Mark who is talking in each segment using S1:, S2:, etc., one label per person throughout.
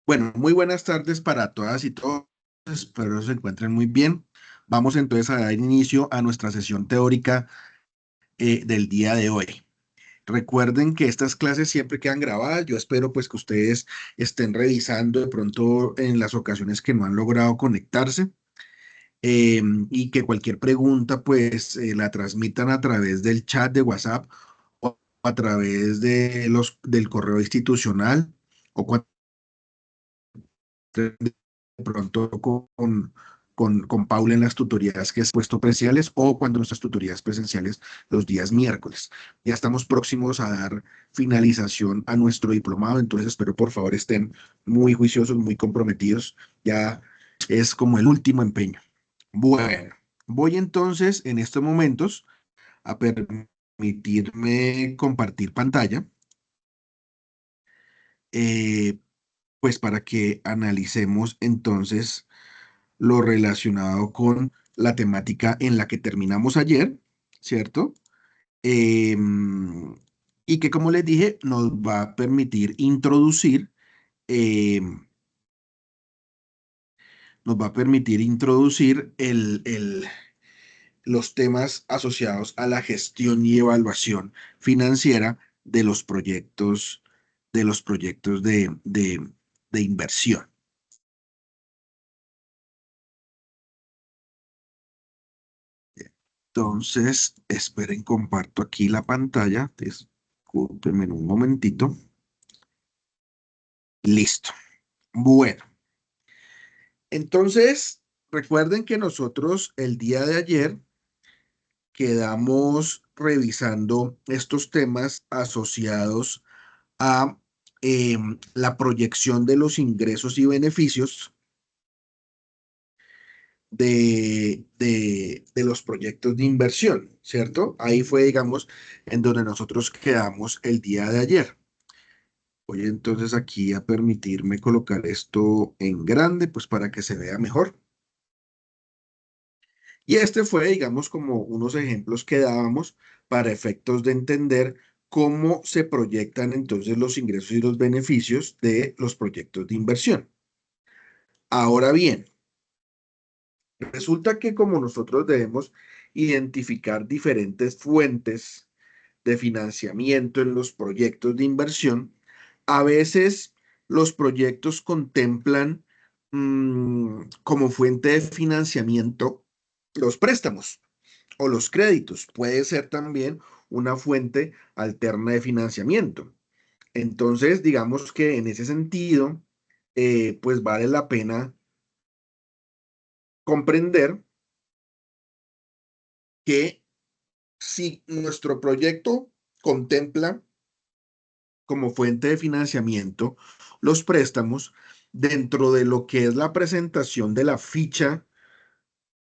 S1: Bueno, muy buenas tardes para todas y todos. Espero se encuentren muy bien. Vamos entonces a dar inicio a nuestra sesión teórica del día de hoy. Recuerden que estas clases siempre quedan grabadas. Yo espero pues que ustedes estén revisando de pronto en las ocasiones que no han logrado conectarse y que cualquier pregunta pues la transmitan a través del chat de WhatsApp o a través del correo institucional o de pronto con Paula en las tutorías que es puesto presenciales o cuando nuestras tutorías presenciales los días miércoles. Ya estamos próximos a dar finalización a nuestro diplomado, entonces espero por favor estén muy juiciosos, muy comprometidos. Ya es como el último empeño. Bueno, voy entonces en estos momentos a permitirme compartir pantalla, eh, pues para que analicemos entonces lo relacionado con la temática en la que terminamos ayer, ¿cierto? Y que, como les dije, nos va a permitir em, introducir los temas asociados a la gestión y evaluación financiera de los proyectos de inversión. Entonces, esperen, comparto aquí la pantalla. Discúlpenme un momentito. Listo. Bueno, entonces, recuerden que nosotros el día de ayer quedamos revisando estos temas asociados a la proyección de los ingresos y beneficios de los proyectos de inversión, ¿cierto? Ahí fue, digamos, en donde nosotros quedamos el día de ayer. Voy entonces aquí a permitirme colocar esto en grande, pues para que se vea mejor. Y este fue, digamos, como unos ejemplos que dábamos para efectos de entender cómo se proyectan entonces los ingresos y los beneficios de los proyectos de inversión. Ahora bien, resulta que como nosotros debemos identificar diferentes fuentes de financiamiento en los proyectos de inversión, a veces los proyectos contemplan como fuente de financiamiento los préstamos o los créditos. Puede ser también una fuente alterna de financiamiento. Entonces, digamos que en ese sentido, pues vale la pena comprender que si nuestro proyecto contempla como fuente de financiamiento los préstamos, dentro de lo que es la presentación de la ficha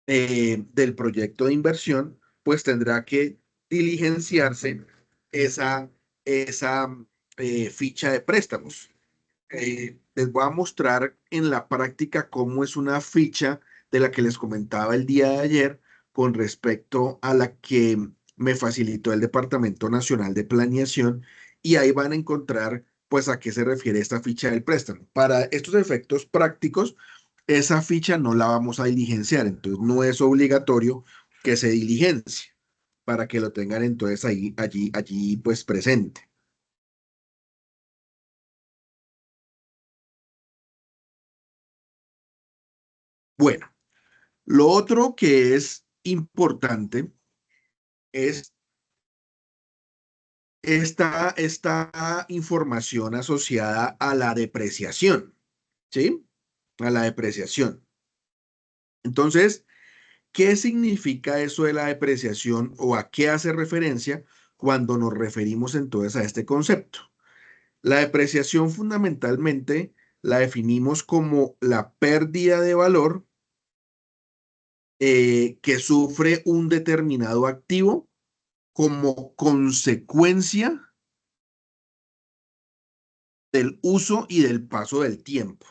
S1: del proyecto de inversión, pues tendrá que diligenciarse esa, esa ficha de préstamos. Les voy a mostrar en la práctica cómo es una ficha de la que les comentaba el día de ayer con respecto a la que me facilitó el Departamento Nacional de Planeación y ahí van a encontrar pues a qué se refiere esta ficha del préstamo. Para estos efectos prácticos, esa ficha no la vamos a diligenciar, entonces no es obligatorio que se diligencie para que lo tengan entonces ahí, allí pues presente. Bueno, lo otro que es importante es esta información asociada a la depreciación, ¿sí? A la depreciación. Entonces, ¿qué significa eso de la depreciación o a qué hace referencia cuando nos referimos entonces a este concepto? La depreciación fundamentalmente la definimos como la pérdida de valor que sufre un determinado activo como consecuencia del uso y del paso del tiempo.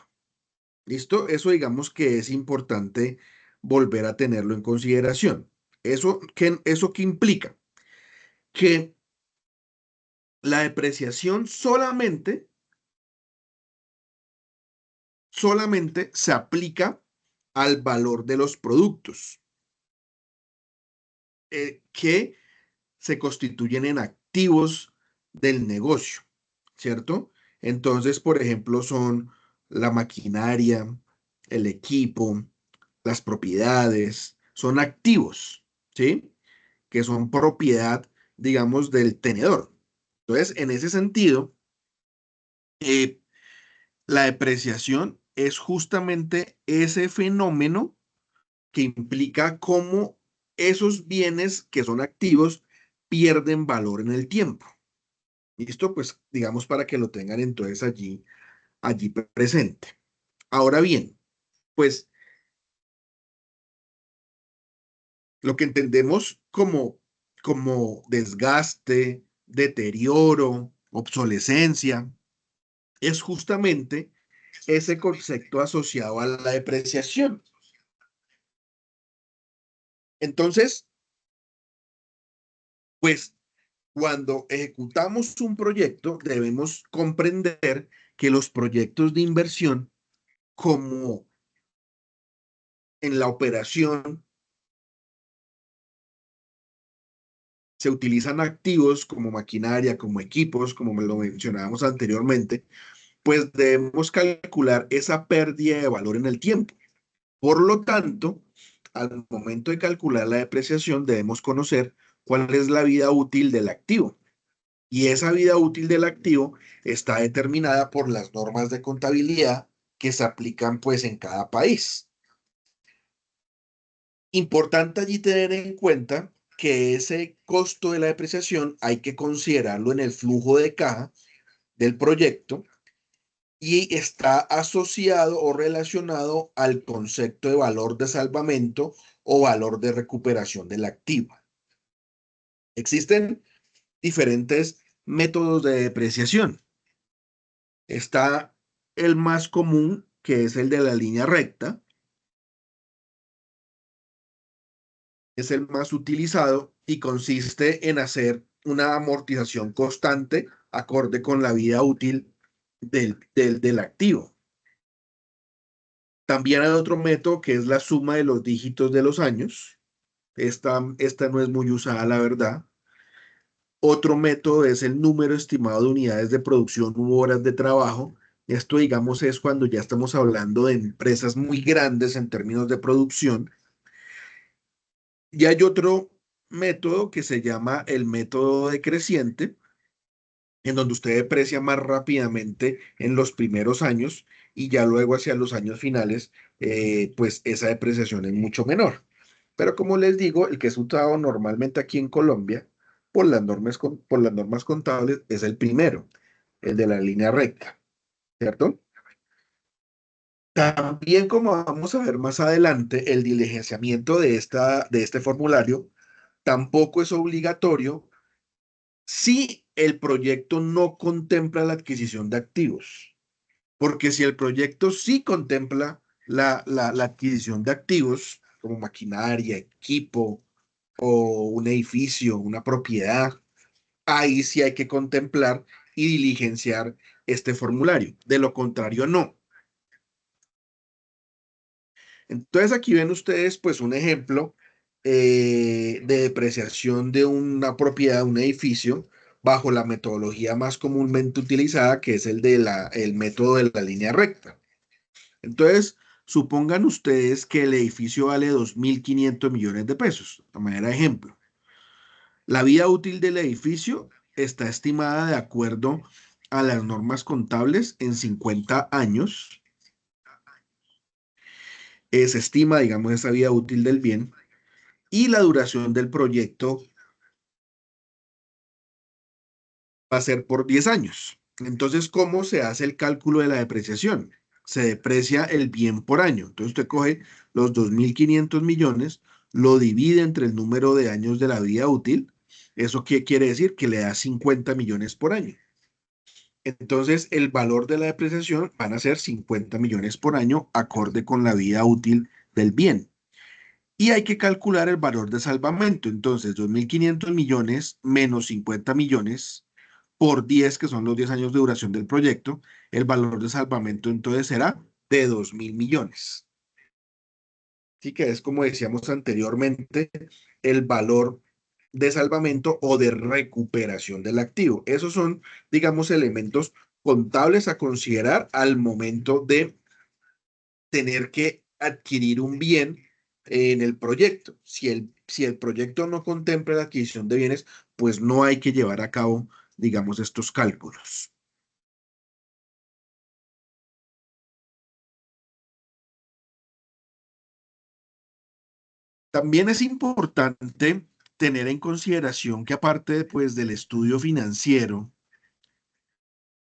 S1: ¿Listo? Eso digamos que es importante volver a tenerlo en consideración. ¿Eso qué implica? Que la depreciación solamente solamente se aplica al valor de los productos que se constituyen en activos del negocio, ¿cierto? Entonces, por ejemplo, son la maquinaria, el equipo, las propiedades, son activos, ¿sí? Que son propiedad, digamos, del tenedor. Entonces, en ese sentido, eh, la depreciación es justamente ese fenómeno que implica cómo esos bienes que son activos pierden valor en el tiempo. ¿Listo? Pues digamos para que lo tengan entonces allí presente. Ahora bien, pues lo que entendemos como desgaste, deterioro, obsolescencia, es justamente ese concepto asociado a la depreciación. Entonces, pues cuando ejecutamos un proyecto, debemos comprender que los proyectos de inversión, como en la operación, se utilizan activos como maquinaria, como equipos, como me lo mencionábamos anteriormente, pues debemos calcular esa pérdida de valor en el tiempo. Por lo tanto, al momento de calcular la depreciación, debemos conocer cuál es la vida útil del activo. Y esa vida útil del activo está determinada por las normas de contabilidad que se aplican pues en cada país. Importante allí tener en cuenta que ese costo de la depreciación hay que considerarlo en el flujo de caja del proyecto y está asociado o relacionado al concepto de valor de salvamento o valor de recuperación del activo. Existen diferentes métodos de depreciación. Está el más común, que es el de la línea recta, es el más utilizado y consiste en hacer una amortización constante acorde con la vida útil del activo. También hay otro método que es la suma de los dígitos de los años. Esta no es muy usada, la verdad. Otro método es el número estimado de unidades de producción u horas de trabajo. Esto, digamos, es cuando ya estamos hablando de empresas muy grandes en términos de producción. Y hay otro método que se llama el método decreciente, en donde usted deprecia más rápidamente en los primeros años y ya luego hacia los años finales, pues esa depreciación es mucho menor. Pero como les digo, el que es usado normalmente aquí en Colombia por las normas contables es el primero, el de la línea recta, ¿cierto? También, como vamos a ver más adelante, el diligenciamiento de este formulario tampoco es obligatorio si el proyecto no contempla la adquisición de activos. Porque si el proyecto sí contempla la adquisición de activos, como maquinaria, equipo o un edificio, una propiedad, ahí sí hay que contemplar y diligenciar este formulario. De lo contrario, no. Entonces aquí ven ustedes pues un ejemplo de depreciación de una propiedad, un edificio, bajo la metodología más comúnmente utilizada, que es el método de la línea recta. Entonces, supongan ustedes que el edificio vale 2.500 millones de pesos, de manera de ejemplo. La vida útil del edificio está estimada de acuerdo a las normas contables en 50 años. Se estima, digamos, esa vida útil del bien y la duración del proyecto va a ser por 10 años. Entonces, ¿cómo se hace el cálculo de la depreciación? Se deprecia el bien por año. Entonces, usted coge los 2.500 millones, lo divide entre el número de años de la vida útil. ¿Eso qué quiere decir? Que le da 50 millones por año. Entonces, el valor de la depreciación van a ser 50 millones por año, acorde con la vida útil del bien. Y hay que calcular el valor de salvamento. Entonces, 2.500 millones menos 50 millones por 10, que son los 10 años de duración del proyecto, el valor de salvamento entonces será de 2.000 millones. Sí, que es como decíamos anteriormente, el valor de salvamento o de recuperación del activo. Esos son, digamos, elementos contables a considerar al momento de tener que adquirir un bien en el proyecto. Si el proyecto no contempla la adquisición de bienes, pues no hay que llevar a cabo, digamos, estos cálculos. También es importante tener en consideración que aparte pues, del estudio financiero,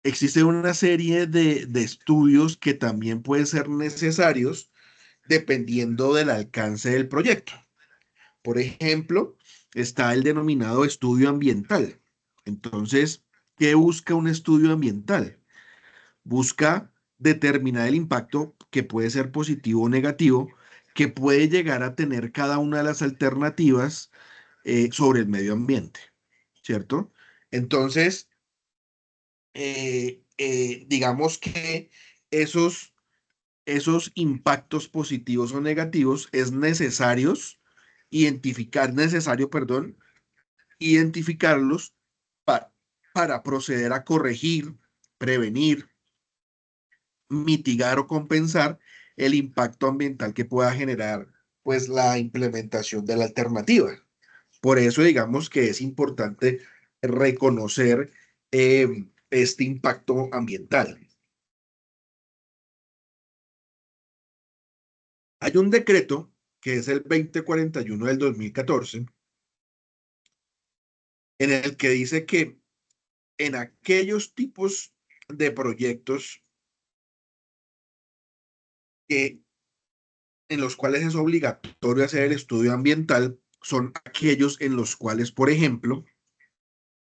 S1: existe una serie de estudios que también pueden ser necesarios dependiendo del alcance del proyecto. Por ejemplo, está el denominado estudio ambiental. Entonces, ¿qué busca un estudio ambiental? Busca determinar el impacto que puede ser positivo o negativo que puede llegar a tener cada una de las alternativas sobre el medio ambiente, ¿cierto? Entonces, digamos que esos, esos impactos positivos o negativos es necesario, perdón, identificarlos pa- para proceder a corregir, prevenir, mitigar o compensar el impacto ambiental que pueda generar pues la implementación de la alternativa. Por eso digamos que es importante reconocer este impacto ambiental. Hay un decreto que es el 2041 del 2014 en el que dice que en aquellos tipos de proyectos que, en los cuales es obligatorio hacer el estudio ambiental son aquellos en los cuales, por ejemplo,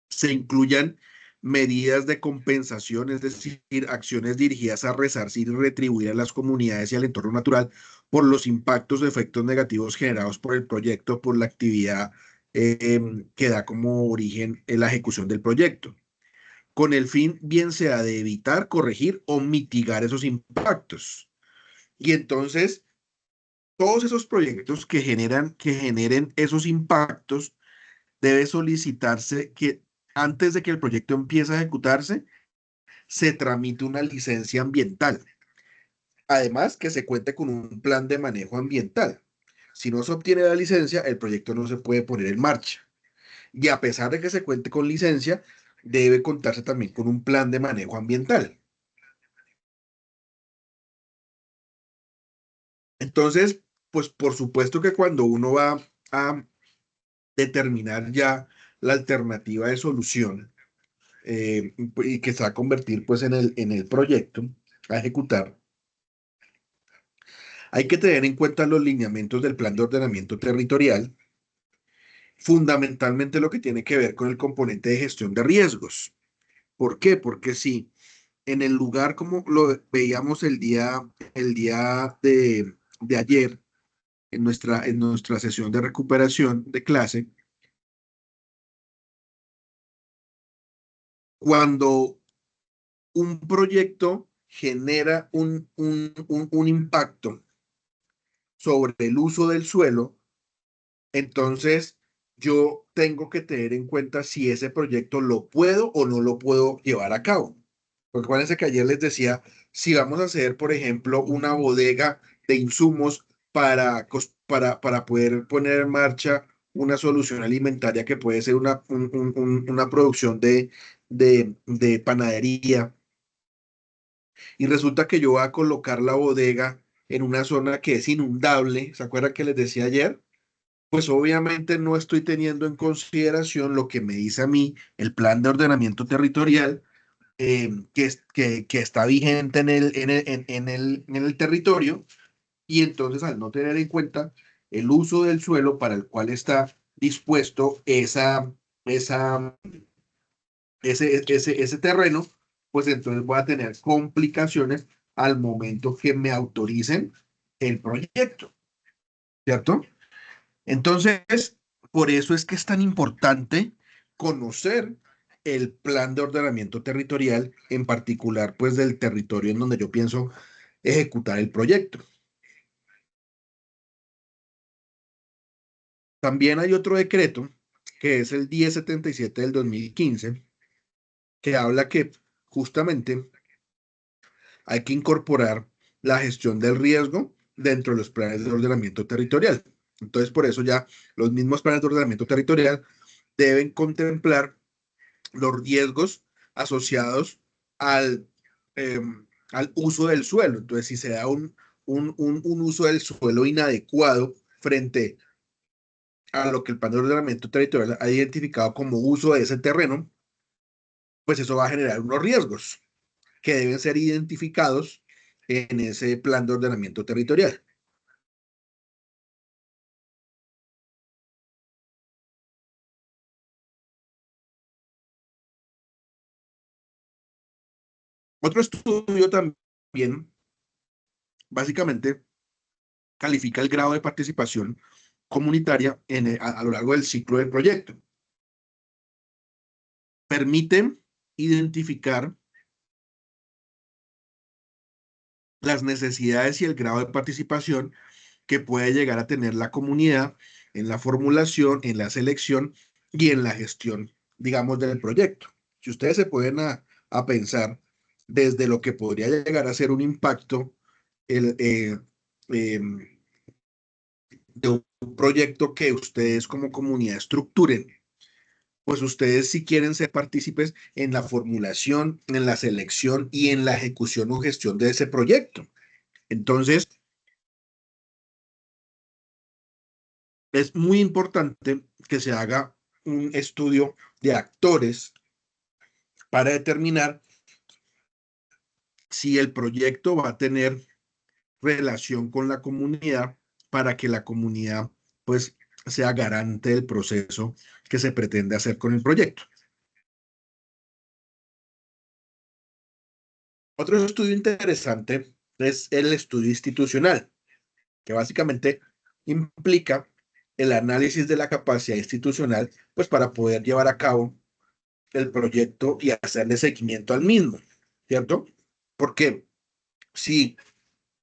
S1: se incluyan medidas de compensación, es decir, acciones dirigidas a resarcir y retribuir a las comunidades y al entorno natural por los impactos o efectos negativos generados por el proyecto, por la actividad que da como origen en la ejecución del proyecto, con el fin bien sea de evitar, corregir o mitigar esos impactos. Y entonces, todos esos proyectos que generen esos impactos, debe solicitarse que antes de que el proyecto empiece a ejecutarse, se tramite una licencia ambiental. Además, que se cuente con un plan de manejo ambiental. Si no se obtiene la licencia, el proyecto no se puede poner en marcha. Y a pesar de que se cuente con licencia, debe contarse también con un plan de manejo ambiental. Entonces, pues por supuesto que cuando uno va a determinar ya la alternativa de solución y que se va a convertir pues en el proyecto a ejecutar, hay que tener en cuenta los lineamientos del plan de ordenamiento territorial, fundamentalmente lo que tiene que ver con el componente de gestión de riesgos. ¿Por qué? Porque si en el lugar como lo veíamos el día de ayer en nuestra sesión de recuperación de clase, cuando un proyecto genera un impacto sobre el uso del suelo, entonces yo tengo que tener en cuenta si ese proyecto lo puedo o no lo puedo llevar a cabo. Porque acuérdense que ayer les decía, si vamos a hacer, por ejemplo, una bodega de insumos para poder poner en marcha una solución alimentaria que puede ser una producción de panadería, y resulta que yo voy a colocar la bodega en una zona que es inundable, ¿se acuerdan que les decía ayer? Pues obviamente no estoy teniendo en consideración lo que me dice a mí el plan de ordenamiento territorial que está vigente en el territorio, y entonces al no tener en cuenta el uso del suelo para el cual está dispuesto esa, ese terreno, pues entonces voy a tener complicaciones al momento que me autoricen el proyecto, ¿cierto? Entonces, por eso es que es tan importante conocer el plan de ordenamiento territorial, en particular, pues del territorio en donde yo pienso ejecutar el proyecto. También hay otro decreto, que es el 1077 del 2015, que habla que justamente hay que incorporar la gestión del riesgo dentro de los planes de ordenamiento territorial. Entonces, por eso ya los mismos planes de ordenamiento territorial deben contemplar los riesgos asociados al, eh, al uso del suelo. Entonces, si se da un uso del suelo inadecuado frente a lo que el plan de ordenamiento territorial ha identificado como uso de ese terreno, pues eso va a generar unos riesgos que deben ser identificados en ese plan de ordenamiento territorial. Otro estudio también, básicamente, califica el grado de participación comunitaria a lo largo del ciclo del proyecto. Permite identificar las necesidades y el grado de participación que puede llegar a tener la comunidad en la formulación, en la selección y en la gestión, digamos, del proyecto. Si ustedes se pueden a pensar desde lo que podría llegar a ser un impacto el, eh, de un proyecto que ustedes como comunidad estructuren, pues ustedes si quieren ser partícipes en la formulación, en la selección y en la ejecución o gestión de ese proyecto. Entonces, es muy importante que se haga un estudio de actores para determinar si el proyecto va a tener relación con la comunidad para que la comunidad pues sea garante del proceso que se pretende hacer con el proyecto. Otro estudio interesante es el estudio institucional, que básicamente implica el análisis de la capacidad institucional pues para poder llevar a cabo el proyecto y hacerle seguimiento al mismo, ¿cierto? Porque si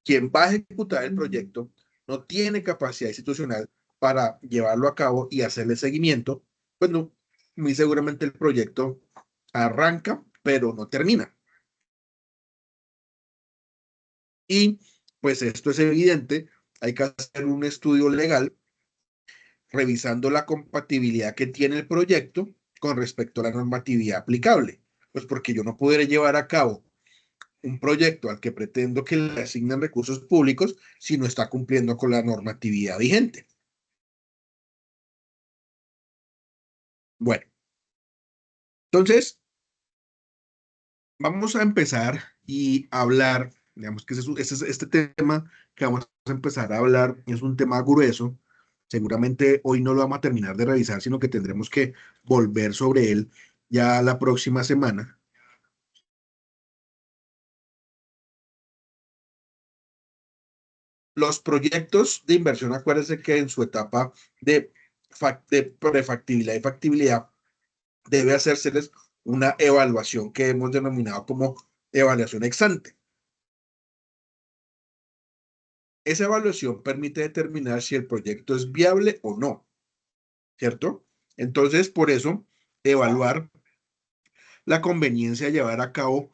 S1: quien va a ejecutar el proyecto no tiene capacidad institucional para llevarlo a cabo y hacerle seguimiento, pues no, muy seguramente el proyecto arranca, pero no termina. Y pues esto es evidente, hay que hacer un estudio legal revisando la compatibilidad que tiene el proyecto con respecto a la normatividad aplicable. Pues porque yo no podré llevar a cabo un proyecto al que pretendo que le asignen recursos públicos si no está cumpliendo con la normatividad vigente. Bueno, entonces vamos a empezar y hablar, digamos que este tema que vamos a empezar a hablar es un tema grueso. Seguramente hoy no lo vamos a terminar de revisar, sino que tendremos que volver sobre él ya la próxima semana. Los proyectos de inversión, acuérdense que en su etapa de prefactibilidad y factibilidad debe hacérseles una evaluación que hemos denominado como evaluación ex ante. Esa evaluación permite determinar si el proyecto es viable o no, ¿cierto? Entonces, por eso, evaluar la conveniencia de llevar a cabo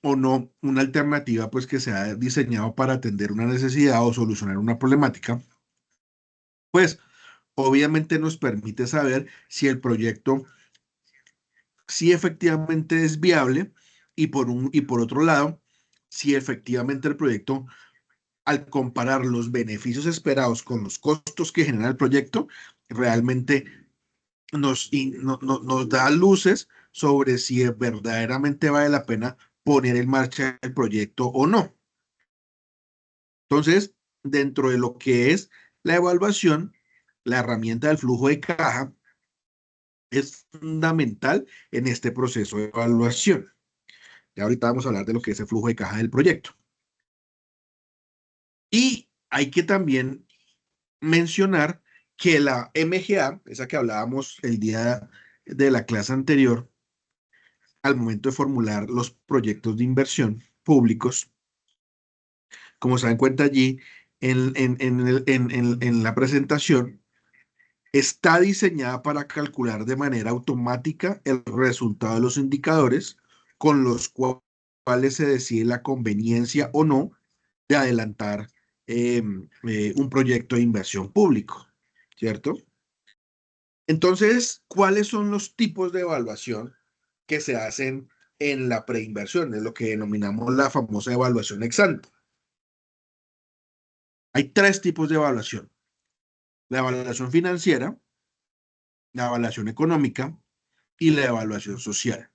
S1: o no una alternativa pues que sea diseñado para atender una necesidad o solucionar una problemática, pues obviamente nos permite saber si el proyecto si efectivamente es viable y por otro lado, si efectivamente el proyecto, al comparar los beneficios esperados con los costos que genera el proyecto, realmente nos da luces sobre si verdaderamente vale la pena poner en marcha el proyecto o no. Entonces, dentro de lo que es la evaluación, la herramienta del flujo de caja es fundamental en este proceso de evaluación. Ya ahorita vamos a hablar de lo que es el flujo de caja del proyecto. Y hay que también mencionar que la MGA, esa que hablábamos el día de la clase anterior, al momento de formular los proyectos de inversión públicos, como se dan cuenta allí en la presentación, está diseñada para calcular de manera automática el resultado de los indicadores con los cuales se decide la conveniencia o no de adelantar un proyecto de inversión público, ¿cierto? Entonces, ¿cuáles son los tipos de evaluación que se hacen en la preinversión? Es lo que denominamos la famosa evaluación ex ante. Hay tres tipos de evaluación: la evaluación financiera, la evaluación económica y la evaluación social.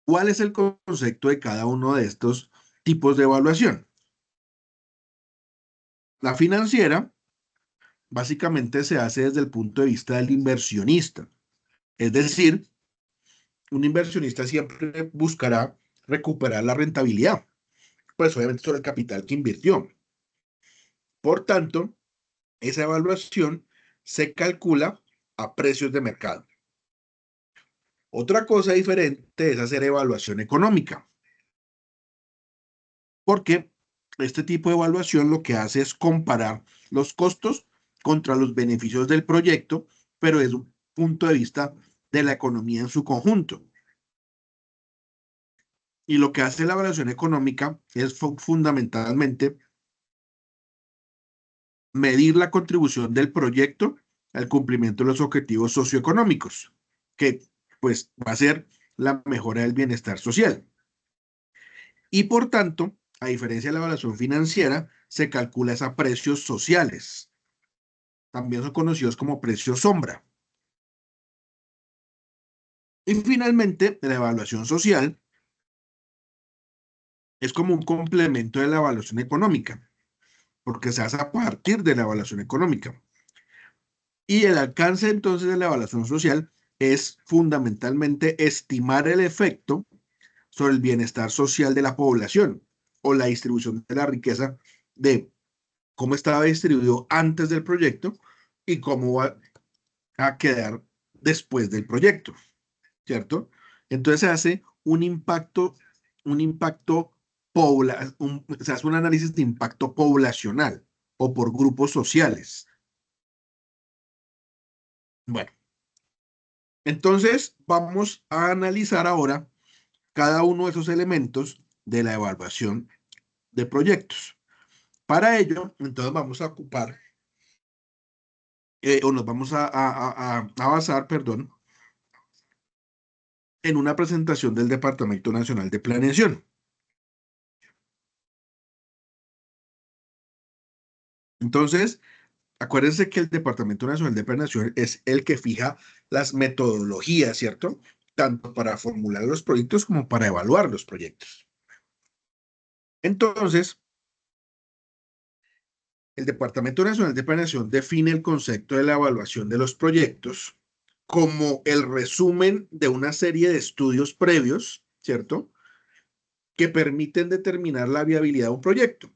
S1: ¿Cuál es el concepto de cada uno de estos tipos de evaluación? La financiera básicamente se hace desde el punto de vista del inversionista. Es decir, un inversionista siempre buscará recuperar la rentabilidad, pues obviamente sobre el capital que invirtió. Por tanto, esa evaluación se calcula a precios de mercado. Otra cosa diferente es hacer evaluación económica, porque este tipo de evaluación lo que hace es comparar los costos contra los beneficios del proyecto, pero desde un punto de vista de la economía en su conjunto. Y lo que hace la evaluación económica es fundamentalmente medir la contribución del proyecto al cumplimiento de los objetivos socioeconómicos, que pues va a ser la mejora del bienestar social. Y por tanto, a diferencia de la evaluación financiera, se calcula a precios sociales. También son conocidos como precios sombra. Y finalmente, la evaluación social es como un complemento de la evaluación económica, porque se hace a partir de la evaluación económica. Y el alcance entonces de la evaluación social es fundamentalmente estimar el efecto sobre el bienestar social de la población o la distribución de la riqueza, de cómo estaba distribuido antes del proyecto y cómo va a quedar después del proyecto, ¿cierto? Entonces se hace un impacto se hace un análisis de impacto poblacional o por grupos sociales. Bueno, entonces vamos a analizar ahora cada uno de esos elementos de la evaluación de proyectos. Para ello, entonces vamos a ocupar, o nos vamos a basar, perdón, en una presentación del Departamento Nacional de Planeación. Entonces, acuérdense que el Departamento Nacional de Planeación es el que fija las metodologías, ¿cierto? Tanto para formular los proyectos como para evaluar los proyectos. Entonces, el Departamento Nacional de Planeación define el concepto de la evaluación de los proyectos como el resumen de una serie de estudios previos, ¿cierto?, que permiten determinar la viabilidad de un proyecto.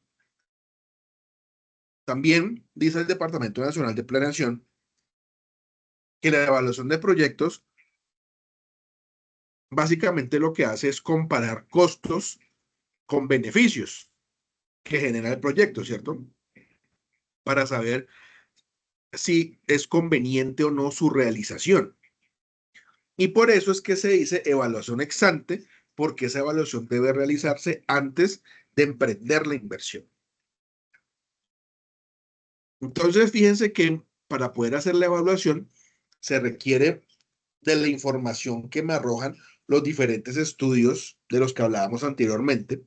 S1: También dice el Departamento Nacional de Planeación que la evaluación de proyectos básicamente lo que hace es comparar costos con beneficios que genera el proyecto, ¿cierto? Para saber si es conveniente o no su realización. Y por eso es que se dice evaluación ex ante, porque esa evaluación debe realizarse antes de emprender la inversión. Entonces, fíjense que para poder hacer la evaluación se requiere de la información que me arrojan los diferentes estudios de los que hablábamos anteriormente,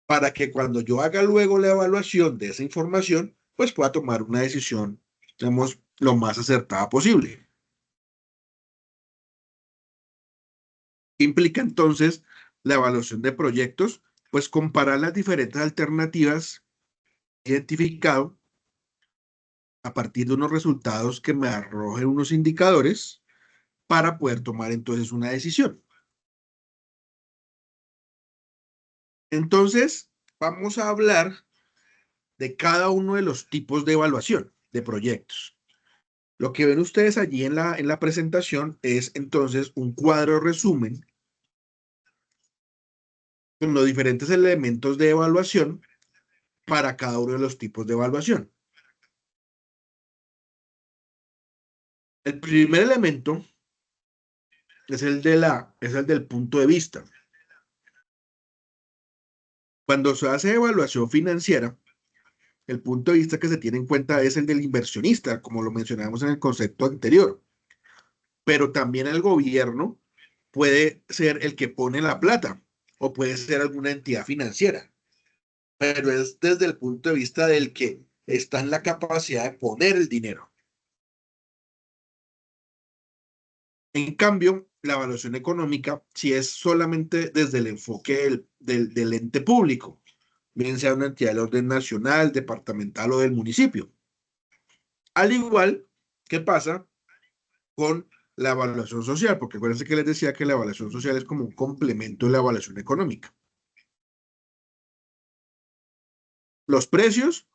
S1: para que cuando yo haga luego la evaluación de esa información, pues pueda tomar una decisión, digamos, lo más acertada posible. Implica entonces la evaluación de proyectos, pues comparar las diferentes alternativas identificado a partir de unos resultados que me arrojen unos indicadores para poder tomar entonces una decisión. Entonces, vamos a hablar de cada uno de los tipos de evaluación de proyectos. Lo que ven ustedes allí en la presentación es entonces un cuadro resumen con los diferentes elementos de evaluación para cada uno de los tipos de evaluación. El primer elemento es el del punto de vista. Cuando se hace evaluación financiera, el punto de vista que se tiene en cuenta es el del inversionista, como lo mencionamos en el concepto anterior. Pero también el gobierno puede ser el que pone la plata o puede ser alguna entidad financiera, pero es desde el punto de vista del que está en la capacidad de poner el dinero. En cambio, la evaluación económica, si es solamente desde el enfoque del ente público, bien sea una entidad del orden nacional, departamental o del municipio. Al igual que pasa con la evaluación social, porque acuérdense que les decía que la evaluación social es como un complemento de la evaluación económica. Los precios,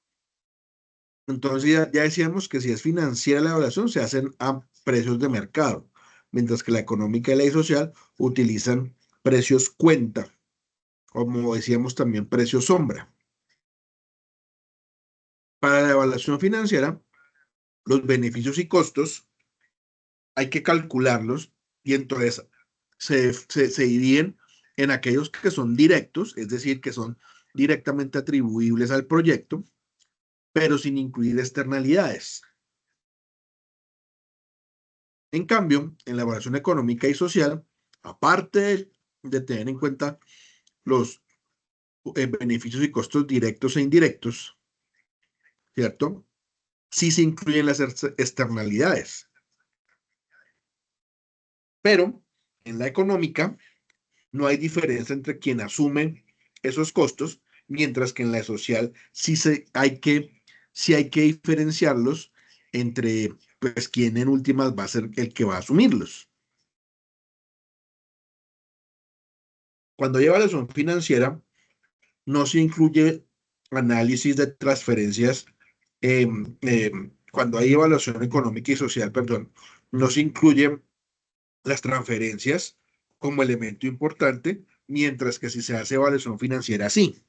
S1: entonces ya decíamos que si es financiera la evaluación, se hacen a precios de mercado, mientras que la económica y la social utilizan precios cuenta, como decíamos también precios sombra. Para la evaluación financiera, los beneficios y costos hay que calcularlos y entonces se dividen en aquellos que son directos, es decir, que son directamente atribuibles al proyecto, pero sin incluir externalidades. En cambio, en la evaluación económica y social, aparte de tener en cuenta los beneficios y costos directos e indirectos, ¿cierto? Sí se incluyen las externalidades. Pero en la económica no hay diferencia entre quien asume esos costos, mientras que en la social sí hay que diferenciarlos entre pues quién en últimas va a ser el que va a asumirlos. Cuando hay evaluación financiera, no se incluye análisis de transferencias. Cuando hay evaluación económica y social, perdón, no se incluye las transferencias como elemento importante, mientras que si se hace evaluación financiera, sí.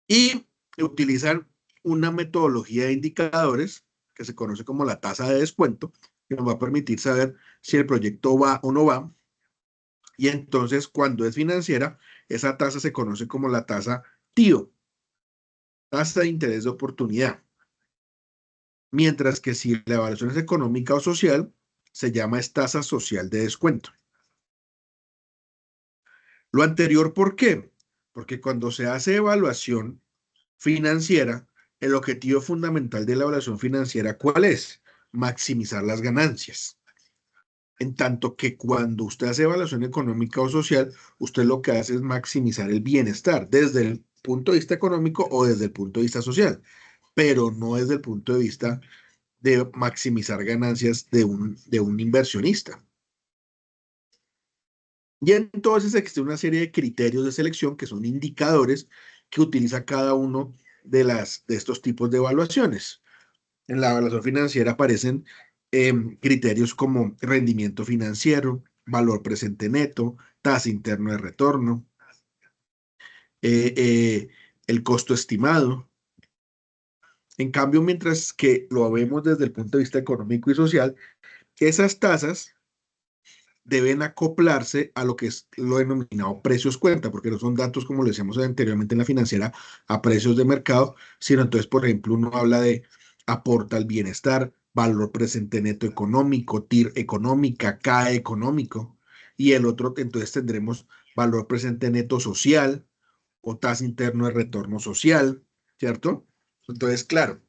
S1: Y utilizan una metodología de indicadores que se conoce como la tasa de descuento, que nos va a permitir saber si el proyecto va o no va. Y entonces, cuando es financiera, esa tasa se conoce como la tasa TIO, tasa de interés de oportunidad. Mientras que si la evaluación es económica o social, se llama es tasa social de descuento. Lo anterior, ¿por qué? Porque cuando se hace evaluación financiera, el objetivo fundamental de la evaluación financiera, ¿cuál es? Maximizar las ganancias. En tanto que cuando usted hace evaluación económica o social, usted lo que hace es maximizar el bienestar desde el punto de vista económico o desde el punto de vista social, pero no desde el punto de vista de maximizar ganancias de un inversionista. Y entonces existe una serie de criterios de selección que son indicadores que utiliza cada uno de estos tipos de evaluaciones. En la evaluación financiera aparecen criterios como rendimiento financiero, valor presente neto, tasa interna de retorno, eh, eh, el costo estimado. En cambio, mientras que lo vemos desde el punto de vista económico y social, esas tasas deben acoplarse a lo que es lo denominado precios cuenta, porque no son datos, como lo decíamos anteriormente en la financiera, a precios de mercado, sino entonces, por ejemplo, uno habla de aporta al bienestar, valor presente neto económico, TIR económica, CAE económico, y el otro, entonces tendremos valor presente neto social o tasa interno de retorno social, ¿cierto? Entonces, claro,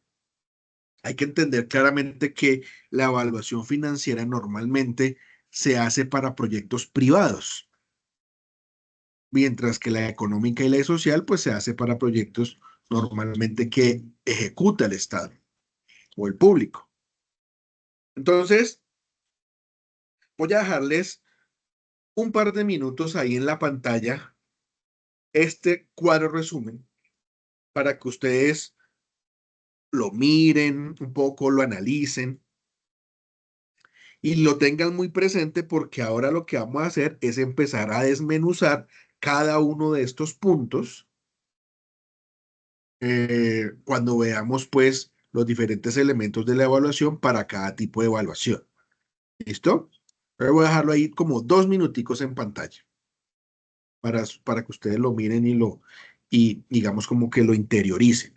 S1: hay que entender claramente que la evaluación financiera normalmente se hace para proyectos privados, mientras que la económica y la social pues se hace para proyectos normalmente que ejecuta el Estado o el público. Entonces, voy a dejarles un par de minutos ahí en la pantalla este cuadro resumen para que ustedes lo miren un poco, lo analicen Y lo tengan muy presente porque ahora lo que vamos a hacer es empezar a desmenuzar cada uno de estos puntos cuando veamos pues los diferentes elementos de la evaluación para cada tipo de evaluación. ¿Listo? Pero voy a dejarlo ahí como 2 minuticos en pantalla para que ustedes lo miren y digamos como que lo interioricen.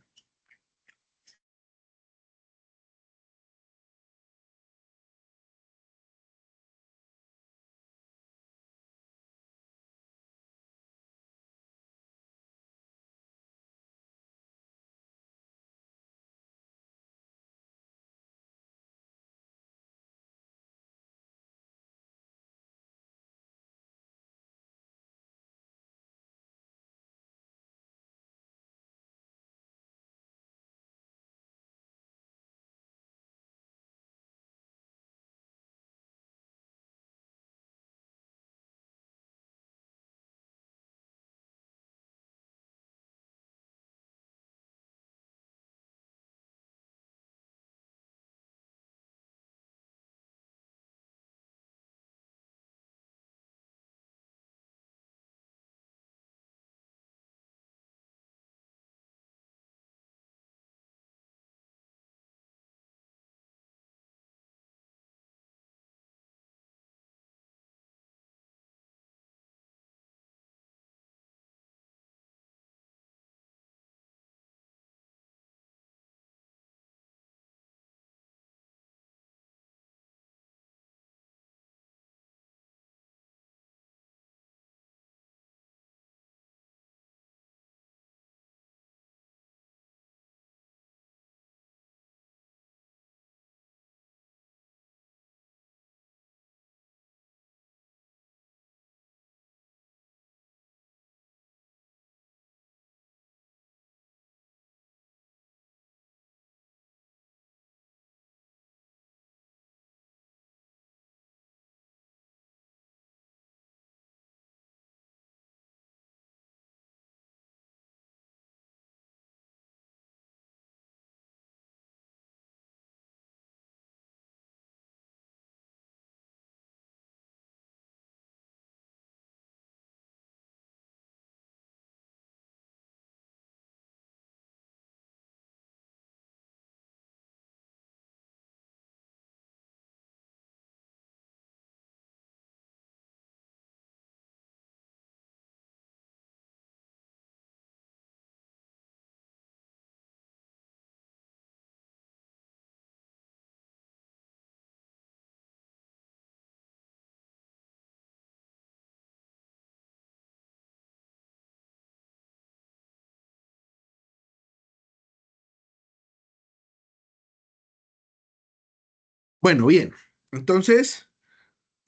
S1: Bueno, bien. Entonces,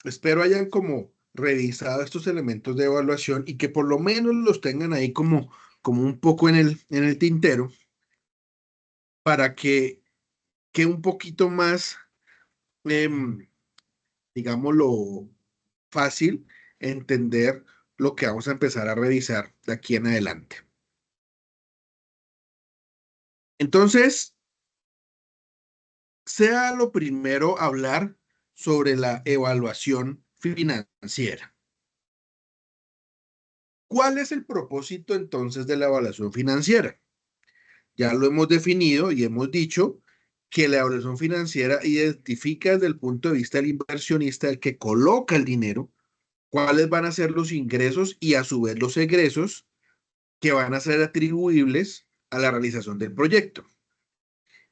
S1: espero hayan como revisado estos elementos de evaluación y que por lo menos los tengan ahí como un poco en el tintero para que un poquito más, em, digámoslo, fácil entender lo que vamos a empezar a revisar de aquí en adelante. Entonces, sea lo primero hablar sobre la evaluación financiera. ¿Cuál es el propósito entonces de la evaluación financiera? Ya lo hemos definido y hemos dicho que la evaluación financiera identifica desde el punto de vista del inversionista, el que coloca el dinero, cuáles van a ser los ingresos y a su vez los egresos que van a ser atribuibles a la realización del proyecto.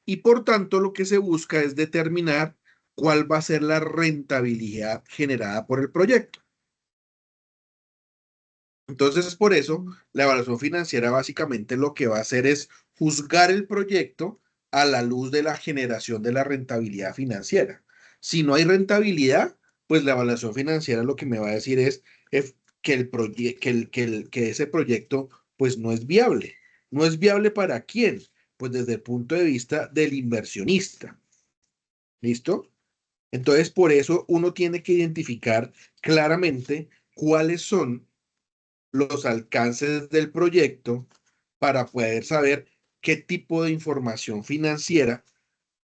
S1: Y por tanto, lo que se busca es determinar cuál va a ser la rentabilidad generada por el proyecto. Entonces, por eso, la evaluación financiera básicamente lo que va a hacer es juzgar el proyecto a la luz de la generación de la rentabilidad financiera. Si no hay rentabilidad, pues la evaluación financiera lo que me va a decir es que, que ese proyecto pues no es viable. ¿No es viable para quién? Pues desde el punto de vista del inversionista. ¿Listo? Entonces, por eso uno tiene que identificar claramente cuáles son los alcances del proyecto para poder saber qué tipo de información financiera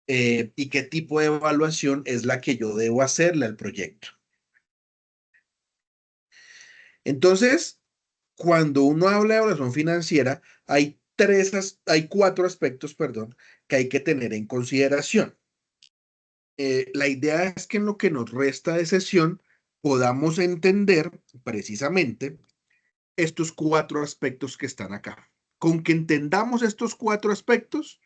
S1: y qué tipo de evaluación es la que yo debo hacerle al proyecto. Entonces, cuando uno habla de evaluación financiera, hay cuatro aspectos, perdón, que hay que tener en consideración. La idea es que en lo que nos resta de sesión podamos entender precisamente estos cuatro aspectos que están acá. Con que entendamos estos cuatro aspectos,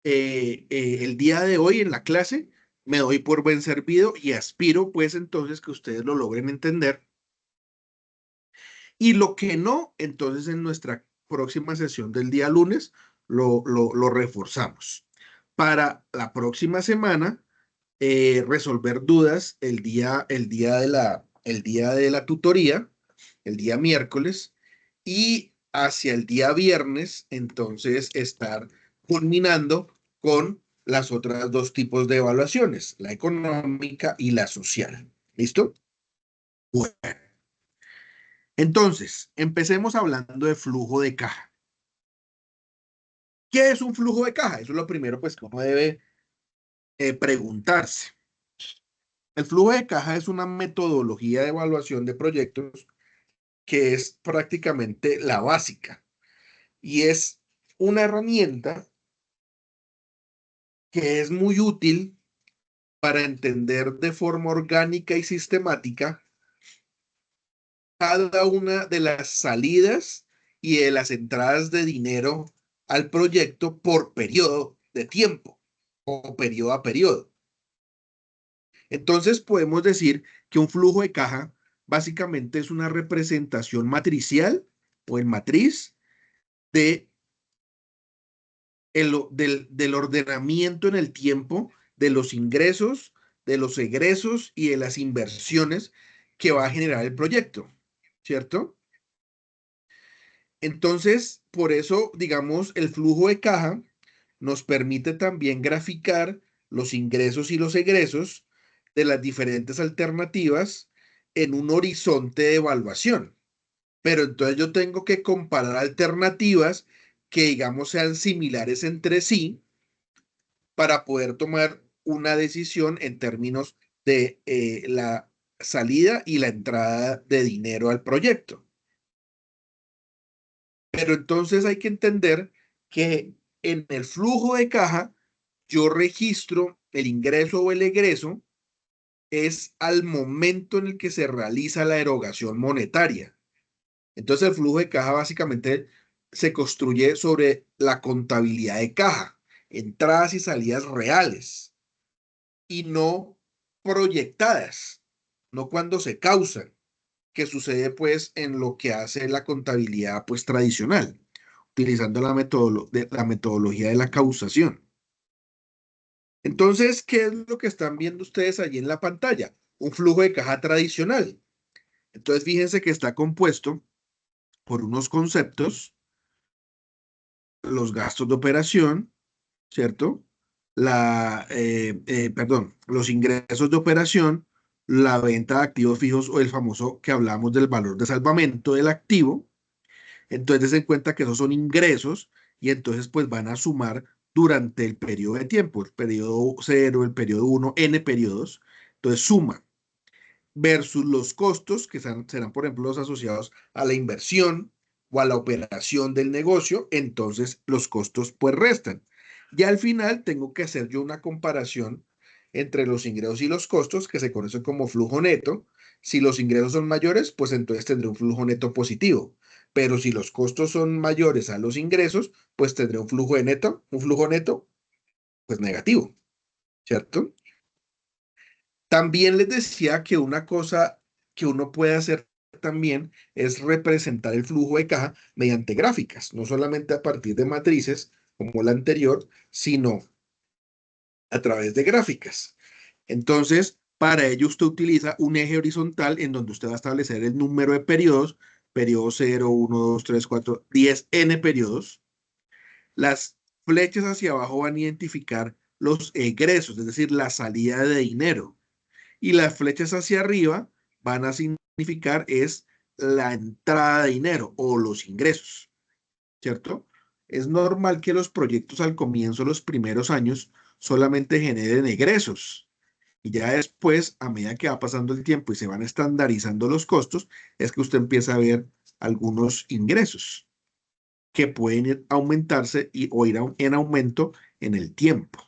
S1: el día de hoy en la clase me doy por buen servido y aspiro pues entonces que ustedes lo logren entender. Y lo que no, entonces en nuestra próxima sesión del día lunes lo reforzamos. Para la próxima semana, resolver dudas el día de la tutoría, el día miércoles, y hacia el día viernes, entonces estar culminando con las otras dos tipos de evaluaciones, la económica y la social. ¿Listo? Bueno, entonces, empecemos hablando de flujo de caja. ¿Qué es un flujo de caja? Eso es lo primero pues, que uno debe preguntarse. El flujo de caja es una metodología de evaluación de proyectos que es prácticamente la básica y es una herramienta que es muy útil para entender de forma orgánica y sistemática cada una de las salidas y de las entradas de dinero al proyecto por periodo de tiempo o periodo a periodo. Entonces podemos decir que un flujo de caja básicamente es una representación matricial o en matriz de del ordenamiento en el tiempo de los ingresos, de los egresos y de las inversiones que va a generar el proyecto, ¿cierto? Entonces, por eso, digamos, el flujo de caja nos permite también graficar los ingresos y los egresos de las diferentes alternativas en un horizonte de evaluación. Pero entonces yo tengo que comparar alternativas que, digamos, sean similares entre sí para poder tomar una decisión en términos de la salida y la entrada de dinero al proyecto. Pero entonces hay que entender que en el flujo de caja yo registro el ingreso o el egreso es al momento en el que se realiza la erogación monetaria. Entonces el flujo de caja básicamente se construye sobre la contabilidad de caja, entradas y salidas reales y no proyectadas, no cuando se causan, que sucede pues en lo que hace la contabilidad pues tradicional, utilizando la metodología de la causación. Entonces, ¿qué es lo que están viendo ustedes allí en la pantalla? Un flujo de caja tradicional. Entonces, fíjense que está compuesto por unos conceptos, los gastos de operación, ¿cierto? Perdón, los ingresos de operación, la venta de activos fijos o el famoso que hablamos del valor de salvamento del activo. Entonces, den en cuenta que esos son ingresos y entonces pues van a sumar durante el periodo de tiempo, el periodo 0, el periodo 1, n periodos. Entonces, suma versus los costos que serán, por ejemplo, los asociados a la inversión o a la operación del negocio, entonces los costos pues restan. Y al final tengo que hacer yo una comparación entre los ingresos y los costos, que se conoce como flujo neto. Si los ingresos son mayores, pues entonces tendré un flujo neto positivo. Pero si los costos son mayores a los ingresos, pues tendré un flujo neto, pues negativo, ¿cierto? También les decía que una cosa que uno puede hacer también es representar el flujo de caja mediante gráficas, no solamente a partir de matrices como la anterior, sino a través de gráficas. Entonces, para ello usted utiliza un eje horizontal en donde usted va a establecer el número de periodos, periodo 0, 1, 2, 3, 4, 10, n periodos. Las flechas hacia abajo van a identificar los egresos, es decir, la salida de dinero y las flechas hacia arriba van a significar es la entrada de dinero o los ingresos, ¿cierto? Es normal que los proyectos al comienzo, los primeros años, solamente generen egresos. Y ya después, a medida que va pasando el tiempo y se van estandarizando los costos, es que usted empieza a ver algunos ingresos que pueden aumentarse o ir en aumento en el tiempo.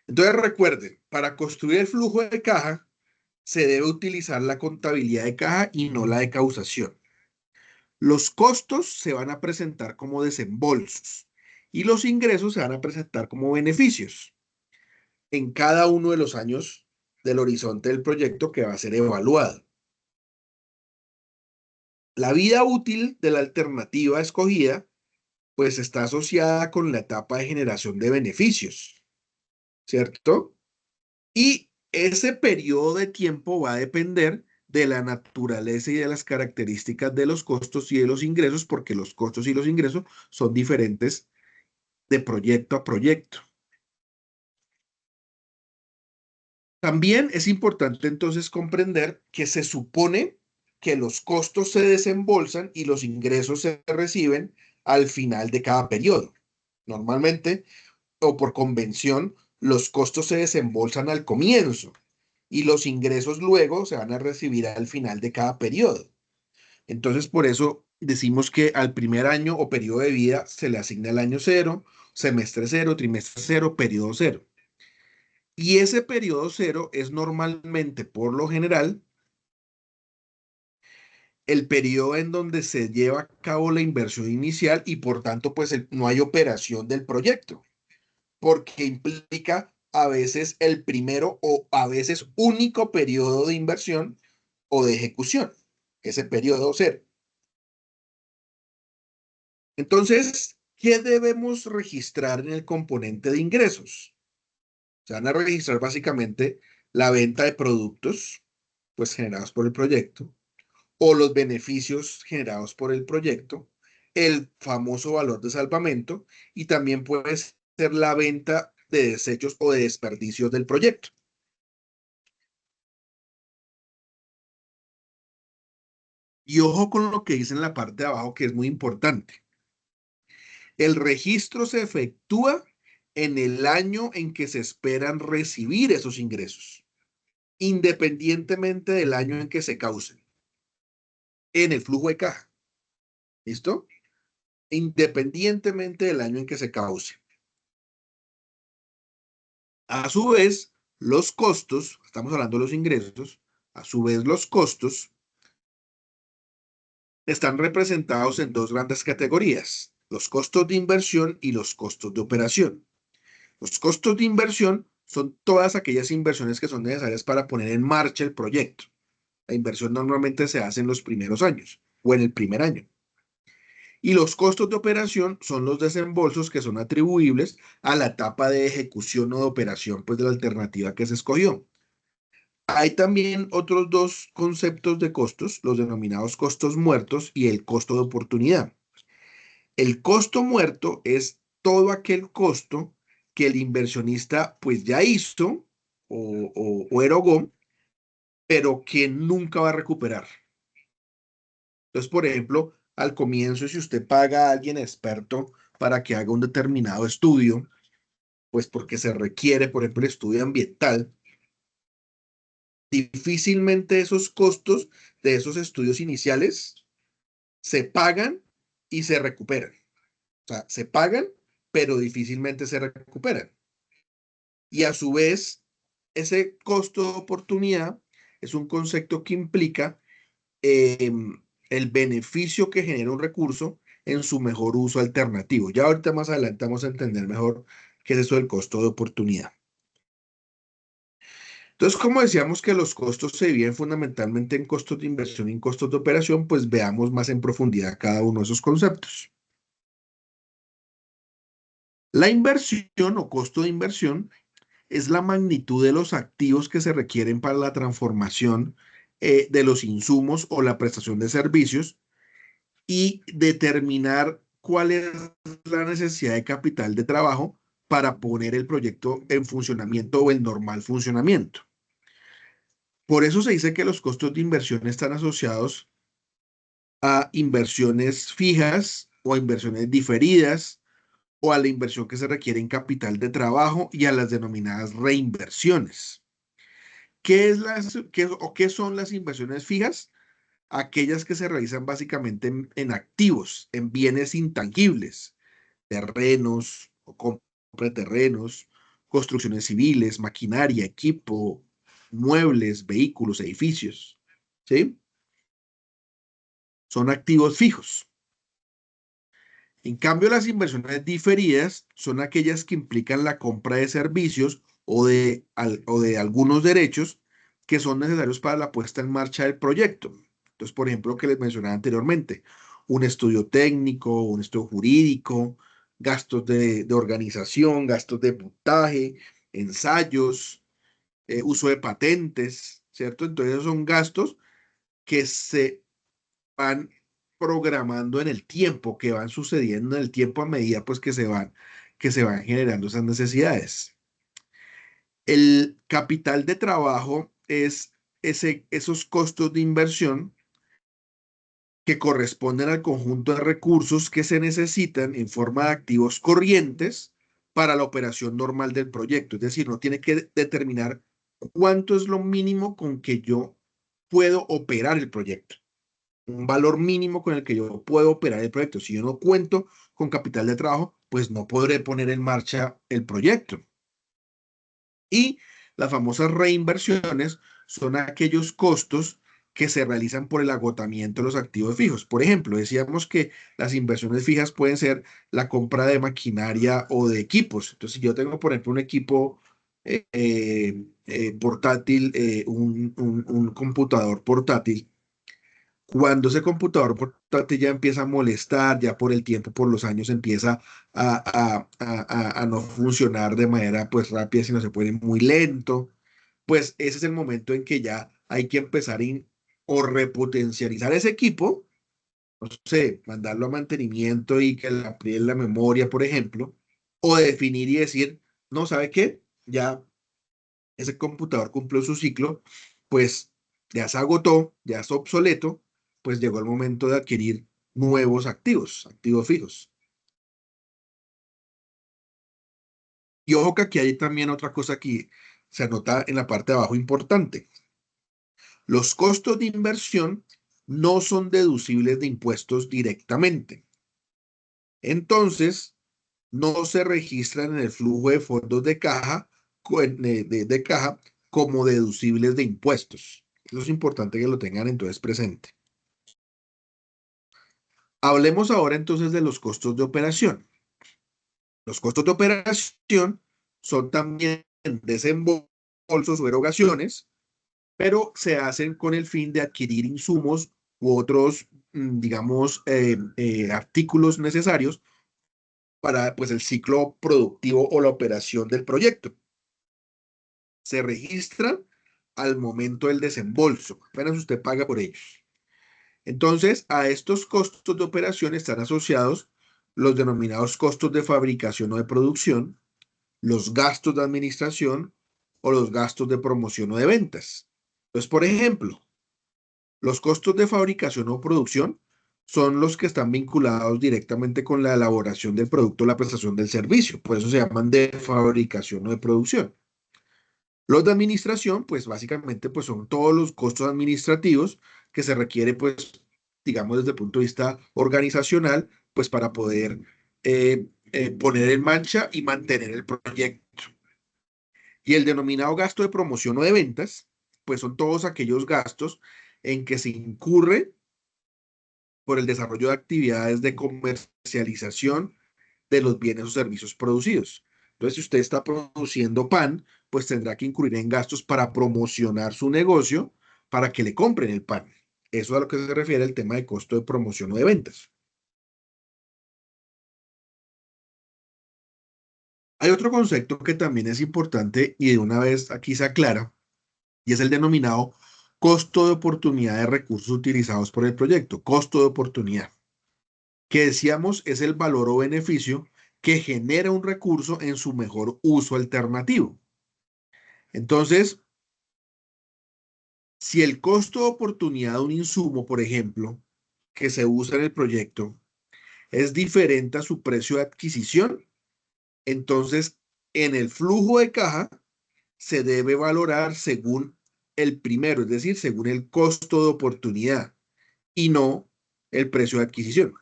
S1: Entonces recuerden, para construir el flujo de caja, se debe utilizar la contabilidad de caja y no la de causación. Los costos se van a presentar como desembolsos y los ingresos se van a presentar como beneficios en cada uno de los años del horizonte del proyecto que va a ser evaluado. La vida útil de la alternativa escogida pues está asociada con la etapa de generación de beneficios, ¿cierto? Y ese periodo de tiempo va a depender de la naturaleza y de las características de los costos y de los ingresos, porque los costos y los ingresos son diferentes de proyecto a proyecto. También es importante entonces comprender que se supone que los costos se desembolsan y los ingresos se reciben al final de cada periodo. Normalmente, o por convención, los costos se desembolsan al comienzo y los ingresos luego se van a recibir al final de cada periodo. Entonces, por eso decimos que al primer año o periodo de vida se le asigna el año cero, semestre cero, trimestre cero, periodo cero. Y ese periodo cero es normalmente, por lo general, el periodo en donde se lleva a cabo la inversión inicial y por tanto, pues no hay operación del proyecto, porque implica a veces el primero o a veces único periodo de inversión o de ejecución, ese periodo cero. Entonces, ¿qué debemos registrar en el componente de ingresos? Se van a registrar básicamente la venta de productos, pues generados por el proyecto, o los beneficios generados por el proyecto, el famoso valor de salvamento, y también puede ser la venta de desechos o de desperdicios del proyecto. Y ojo con lo que dice en la parte de abajo, que es muy importante. El registro se efectúa en el año en que se esperan recibir esos ingresos, independientemente del año en que se causen, en el flujo de caja. ¿Listo? Independientemente del año en que se cause. A su vez, los costos, estamos hablando de los ingresos, a su vez los costos están representados en dos grandes categorías, los costos de inversión y los costos de operación. Los costos de inversión son todas aquellas inversiones que son necesarias para poner en marcha el proyecto. La inversión normalmente se hace en los primeros años o en el primer año. Y los costos de operación son los desembolsos que son atribuibles a la etapa de ejecución o de operación pues, de la alternativa que se escogió. Hay también otros dos conceptos de costos, los denominados costos muertos y el costo de oportunidad. El costo muerto es todo aquel costo que el inversionista pues ya hizo o erogó, pero que nunca va a recuperar. Entonces, por ejemplo, al comienzo, si usted paga a alguien experto para que haga un determinado estudio, pues porque se requiere, por ejemplo, el estudio ambiental, difícilmente esos costos de esos estudios iniciales se pagan y se recuperan. O sea, se pagan, pero difícilmente se recuperan. Y a su vez, ese costo de oportunidad es un concepto que implica eh, el beneficio que genera un recurso en su mejor uso alternativo. Ya ahorita más adelante vamos a entender mejor qué es eso del costo de oportunidad. Entonces, como decíamos que los costos se dividen fundamentalmente en costos de inversión y en costos de operación, pues veamos más en profundidad cada uno de esos conceptos. La inversión o costo de inversión es la magnitud de los activos que se requieren para la transformación de los insumos o la prestación de servicios y determinar cuál es la necesidad de capital de trabajo para poner el proyecto en funcionamiento o en normal funcionamiento. Por eso se dice que los costos de inversión están asociados a inversiones fijas o a inversiones diferidas o a la inversión que se requiere en capital de trabajo y a las denominadas reinversiones. ¿Qué son las inversiones fijas? Aquellas que se realizan básicamente en activos, en bienes intangibles, terrenos o compra de terrenos, construcciones civiles, maquinaria, equipo, muebles, vehículos, edificios, ¿sí? Son activos fijos. En cambio, las inversiones diferidas son aquellas que implican la compra de servicios o de algunos derechos que son necesarios para la puesta en marcha del proyecto. Entonces, por ejemplo, lo que les mencionaba anteriormente, un estudio técnico, un estudio jurídico, gastos de organización, gastos de montaje, ensayos, uso de patentes, ¿cierto? Entonces, esos son gastos que se van programando en el tiempo, que van sucediendo en el tiempo a medida pues que se van generando esas necesidades. El capital de trabajo es esos costos de inversión que corresponden al conjunto de recursos que se necesitan en forma de activos corrientes para la operación normal del proyecto. Es decir, no tiene que determinar cuánto es lo mínimo con que yo puedo operar el proyecto, un valor mínimo con el que yo puedo operar el proyecto. Si yo no cuento con capital de trabajo, pues no podré poner en marcha el proyecto. Y las famosas reinversiones son aquellos costos que se realizan por el agotamiento de los activos fijos. Por ejemplo, decíamos que las inversiones fijas pueden ser la compra de maquinaria o de equipos. Entonces, si yo tengo, por ejemplo, un equipo portátil, un computador portátil, cuando ese computador portátil ya empieza a molestar, ya por el tiempo, por los años, empieza a no funcionar de manera pues rápida, sino se pone muy lento, pues ese es el momento en que ya hay que empezar o repotencializar ese equipo, no sé, mandarlo a mantenimiento y que le amplíen la memoria, por ejemplo, o definir y decir, no, ¿sabe qué? Ya ese computador cumplió su ciclo, pues ya se agotó, ya es obsoleto, pues llegó el momento de adquirir nuevos activos, activos fijos. Y ojo que aquí hay también otra cosa que se anota en la parte de abajo importante. Los costos de inversión no son deducibles de impuestos directamente. Entonces, no se registran en el flujo de fondos de caja, de caja como deducibles de impuestos. Eso es importante que lo tengan entonces presente. Hablemos ahora entonces de los costos de operación. Los costos de operación son también desembolsos o erogaciones, pero se hacen con el fin de adquirir insumos u otros, digamos, artículos necesarios para pues, el ciclo productivo o la operación del proyecto. Se registran al momento del desembolso, apenas usted paga por ellos. Entonces, a estos costos de operación están asociados los denominados costos de fabricación o de producción, los gastos de administración o los gastos de promoción o de ventas. Entonces, por ejemplo, los costos de fabricación o producción son los que están vinculados directamente con la elaboración del producto o la prestación del servicio. Por eso se llaman de fabricación o de producción. Los de administración, pues básicamente pues son todos los costos administrativos que se requiere pues, digamos desde el punto de vista organizacional, pues para poder poner en marcha y mantener el proyecto. Y el denominado gasto de promoción o de ventas, pues son todos aquellos gastos en que se incurre por el desarrollo de actividades de comercialización de los bienes o servicios producidos. Entonces, si usted está produciendo pan, pues tendrá que incurrir en gastos para promocionar su negocio para que le compren el pan. Eso es a lo que se refiere el tema de costo de promoción o de ventas. Hay otro concepto que también es importante y de una vez aquí se aclara, y es el denominado costo de oportunidad de recursos utilizados por el proyecto, costo de oportunidad, que decíamos es el valor o beneficio que genera un recurso en su mejor uso alternativo. Entonces, si el costo de oportunidad de un insumo, por ejemplo, que se usa en el proyecto, es diferente a su precio de adquisición, entonces en el flujo de caja se debe valorar según el primero, es decir, según el costo de oportunidad y no el precio de adquisición.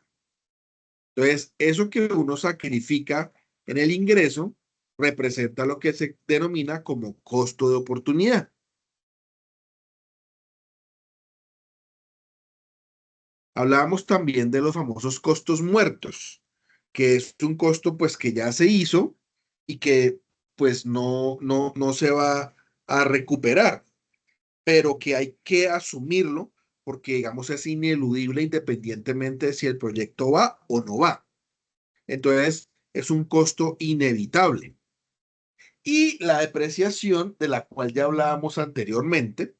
S1: Entonces, eso que uno sacrifica en el ingreso representa lo que se denomina como costo de oportunidad. Hablábamos también de los famosos costos muertos, que es un costo pues que ya se hizo y que pues no se va a recuperar, pero que hay que asumirlo porque digamos es ineludible independientemente de si el proyecto va o no va. Entonces es un costo inevitable. Y la depreciación de la cual ya hablábamos anteriormente,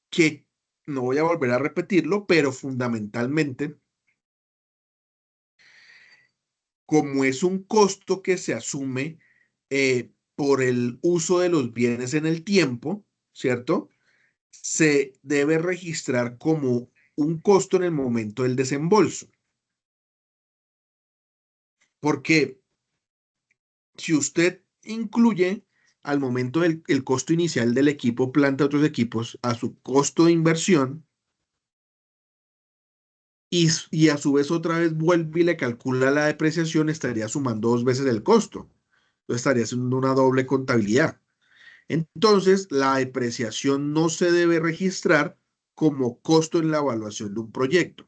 S1: que no voy a volver a repetirlo, pero fundamentalmente como es un costo que se asume por el uso de los bienes en el tiempo, ¿cierto? Se debe registrar como un costo en el momento del desembolso. Porque si usted incluye al momento del el costo inicial del equipo planta otros equipos a su costo de inversión y a su vez otra vez vuelve y le calcula la depreciación, estaría sumando dos veces el costo. Entonces estaría haciendo una doble contabilidad. Entonces, la depreciación no se debe registrar como costo en la evaluación de un proyecto,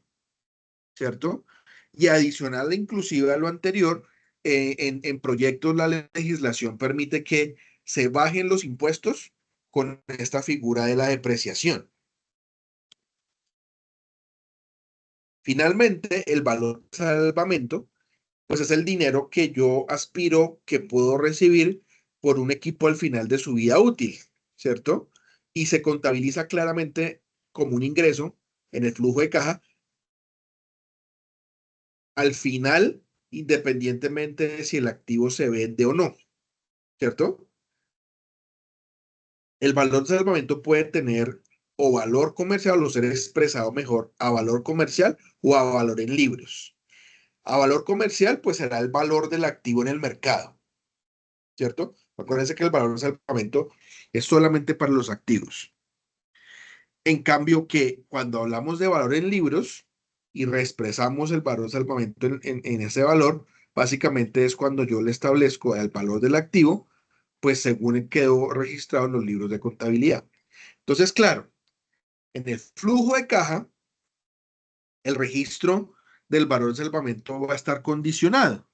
S1: ¿cierto? Y adicional inclusive a lo anterior, en proyectos la legislación permite que se bajen los impuestos con esta figura de la depreciación. Finalmente, el valor de salvamento, pues es el dinero que yo aspiro que puedo recibir por un equipo al final de su vida útil, ¿cierto? Y se contabiliza claramente como un ingreso en el flujo de caja al final, independientemente de si el activo se vende o no, ¿cierto? El valor de salvamento puede tener o valor comercial o ser expresado mejor a valor comercial o a valor en libros. A valor comercial, pues será el valor del activo en el mercado, ¿cierto? Acuérdense que el valor de salvamento es solamente para los activos. En cambio, que cuando hablamos de valor en libros y reexpresamos el valor de salvamento en ese valor, básicamente es cuando yo le establezco el valor del activo, pues según quedó registrado en los libros de contabilidad. Entonces, claro, en el flujo de caja, el registro del valor de salvamento va a estar condicionado.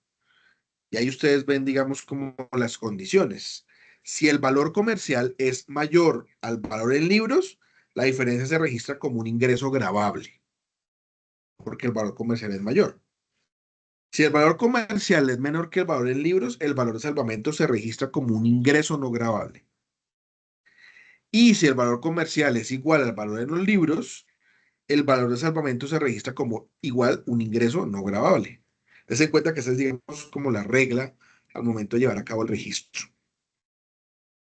S1: Y ahí ustedes ven, digamos, como las condiciones. Si el valor comercial es mayor al valor en libros, la diferencia se registra como un ingreso gravable, porque el valor comercial es mayor. Si el valor comercial es menor que el valor en libros, el valor de salvamento se registra como un ingreso no gravable. Y si el valor comercial es igual al valor en los libros, el valor de salvamento se registra como igual un ingreso no gravable. Ten en cuenta que esa es, digamos, como la regla al momento de llevar a cabo el registro.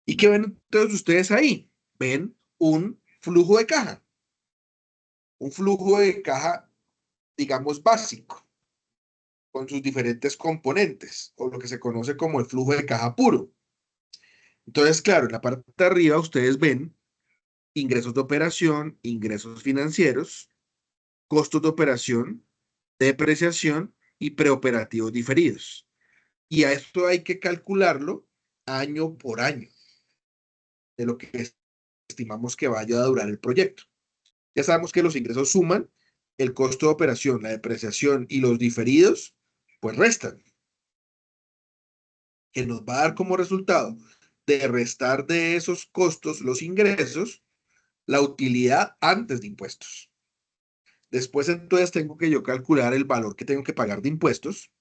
S1: ¿Y qué ven todos ustedes ahí? Ven un flujo de caja, un flujo de caja, digamos, básico, con sus diferentes componentes, o lo que se conoce como el flujo de caja puro. Entonces, claro, en la parte de arriba ustedes ven ingresos de operación, ingresos financieros, costos de operación, depreciación y preoperativos diferidos. Y a esto hay que calcularlo año por año de lo que estimamos que vaya a durar el proyecto. Ya sabemos que los ingresos suman, el costo de operación, la depreciación y los diferidos, pues restan, que nos va a dar como resultado de restar de esos costos los ingresos, la utilidad antes de impuestos. Después entonces tengo que yo calcular el valor que tengo que pagar de impuestos,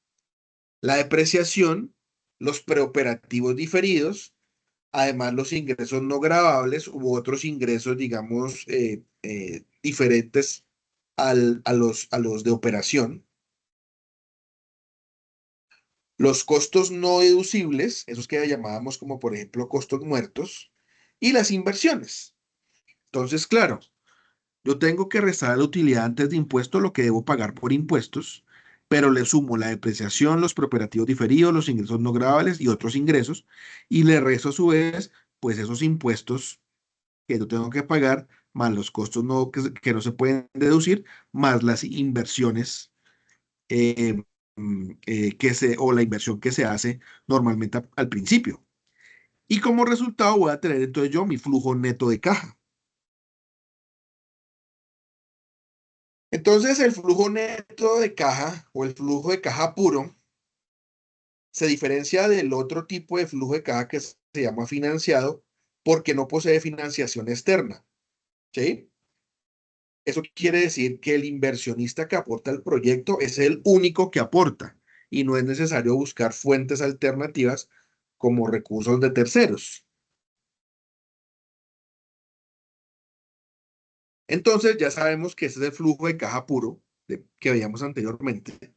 S1: la depreciación, los preoperativos diferidos, además los ingresos no gravables u otros ingresos, digamos, diferentes a los de operación, los costos no deducibles, esos que llamábamos como por ejemplo costos muertos, y las inversiones. Entonces, claro, yo tengo que restar a la utilidad antes de impuesto lo que debo pagar por impuestos pero le sumo la depreciación, los preparativos diferidos, los ingresos no gravables y otros ingresos, y le resto a su vez, pues esos impuestos que yo tengo que pagar, más los costos que no se pueden deducir, más las inversiones o la inversión que se hace normalmente al principio. Y como resultado voy a tener entonces yo mi flujo neto de caja. Entonces el flujo neto de caja o el flujo de caja puro se diferencia del otro tipo de flujo de caja que se llama financiado porque no posee financiación externa, ¿sí? Eso quiere decir que el inversionista que aporta al proyecto es el único que aporta y no es necesario buscar fuentes alternativas como recursos de terceros. Entonces ya sabemos que ese es el flujo de caja puro que veíamos anteriormente,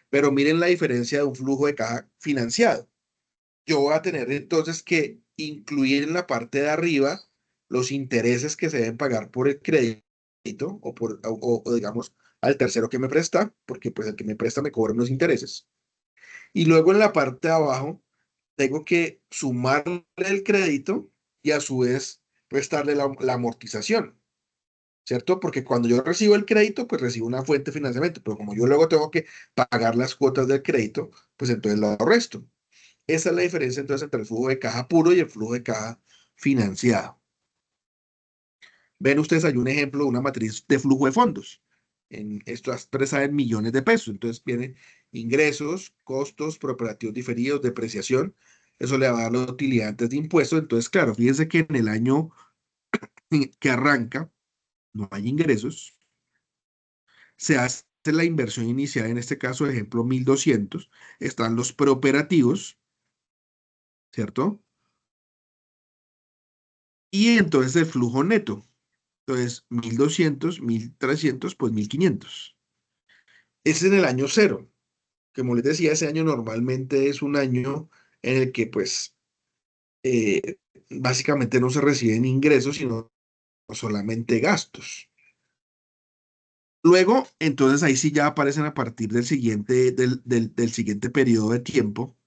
S1: pero miren la diferencia de un flujo de caja financiado. Yo voy a tener entonces que incluir en la parte de arriba los intereses que se deben pagar por el crédito o digamos al tercero que me presta, porque pues el que me presta me cobra unos intereses. Y luego en la parte de abajo tengo que sumarle el crédito y a su vez restarle la amortización, ¿cierto? Porque cuando yo recibo el crédito, pues recibo una fuente de financiamiento, pero como yo luego tengo que pagar las cuotas del crédito, pues entonces lo resto. Esa es la diferencia entonces entre el flujo de caja puro y el flujo de caja financiado. Ven ustedes, hay un ejemplo de una matriz de flujo de fondos. Esto está expresada en millones de pesos. Entonces vienen ingresos, costos, preparativos diferidos, depreciación. Eso le va a dar la utilidad antes de impuestos. Entonces, claro, fíjense que en el año que arranca no hay ingresos. Se hace la inversión inicial, en este caso, ejemplo, 1.200. Están los preoperativos, ¿cierto? Y entonces el flujo neto. Entonces, 1.200, 1.300, pues 1.500. Ese es en el año cero. Como les decía, ese año normalmente es un año en el que, pues, eh, básicamente no se reciben ingresos, sino solamente gastos. Luego, entonces ahí sí ya aparecen a partir del siguiente periodo de tiempo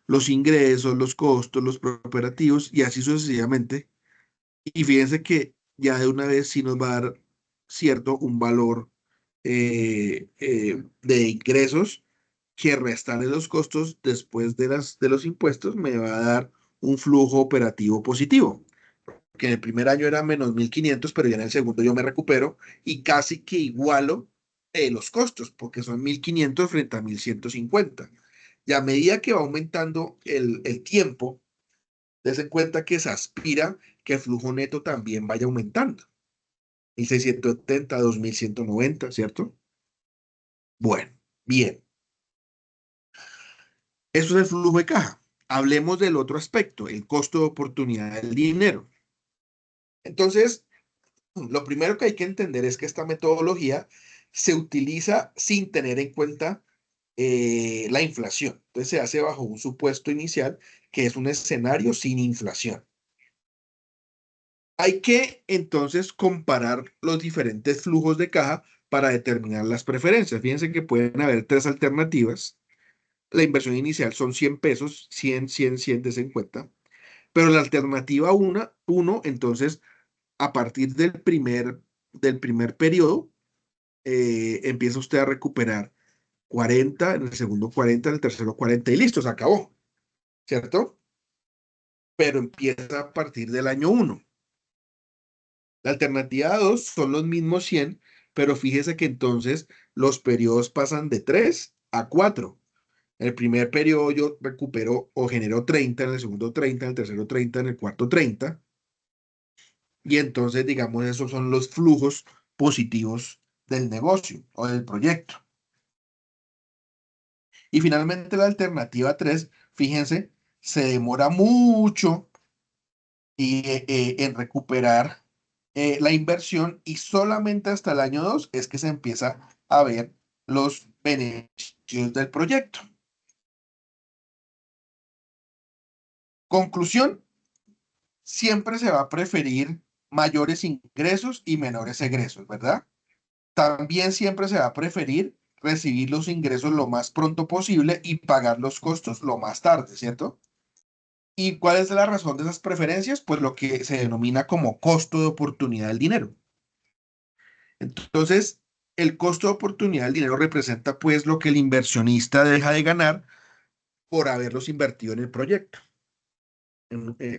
S1: los ingresos, los costos, los operativos y así sucesivamente. Y fíjense que ya de una vez sí nos va a dar cierto un valor de ingresos que restarle los costos después de los impuestos me va a dar un flujo operativo positivo, que en el primer año era menos 1.500, pero ya en el segundo yo me recupero y casi que igualo los costos, porque son 1.500 frente a 1.150. Y a medida que va aumentando el tiempo, des en cuenta que se aspira que el flujo neto también vaya aumentando. 1.670, 2.190, ¿cierto? Bueno, bien. Eso es el flujo de caja. Hablemos del otro aspecto, el costo de oportunidad del dinero. Entonces, lo primero que hay que entender es que esta metodología se utiliza sin tener en cuenta la inflación. Entonces, se hace bajo un supuesto inicial que es un escenario sin inflación. Hay que entonces comparar los diferentes flujos de caja para determinar las preferencias. Fíjense que pueden haber tres alternativas. La inversión inicial son 100 pesos, 100, 100, 100 de 50. Pero la alternativa uno, entonces, a partir del primer periodo, empieza usted a recuperar 40, en el segundo 40, en el tercero 40 y listo, se acabó, ¿cierto? Pero empieza a partir del año 1. La alternativa 2 son los mismos 100, pero fíjese que entonces los periodos pasan de 3 a 4. En el primer periodo yo recupero o genero 30, en el segundo 30, en el tercero 30, en el cuarto 30. Y entonces, digamos, esos son los flujos positivos del negocio o del proyecto. Y finalmente la alternativa 3, fíjense, se demora mucho en recuperar la inversión y solamente hasta el año 2 es que se empieza a ver los beneficios del proyecto. Conclusión, siempre se va a preferir mayores ingresos y menores egresos, ¿verdad? También siempre se va a preferir recibir los ingresos lo más pronto posible y pagar los costos lo más tarde, ¿cierto? ¿Y cuál es la razón de esas preferencias? Pues lo que se denomina como costo de oportunidad del dinero. Entonces, el costo de oportunidad del dinero representa pues lo que el inversionista deja de ganar por haberlos invertido en el proyecto,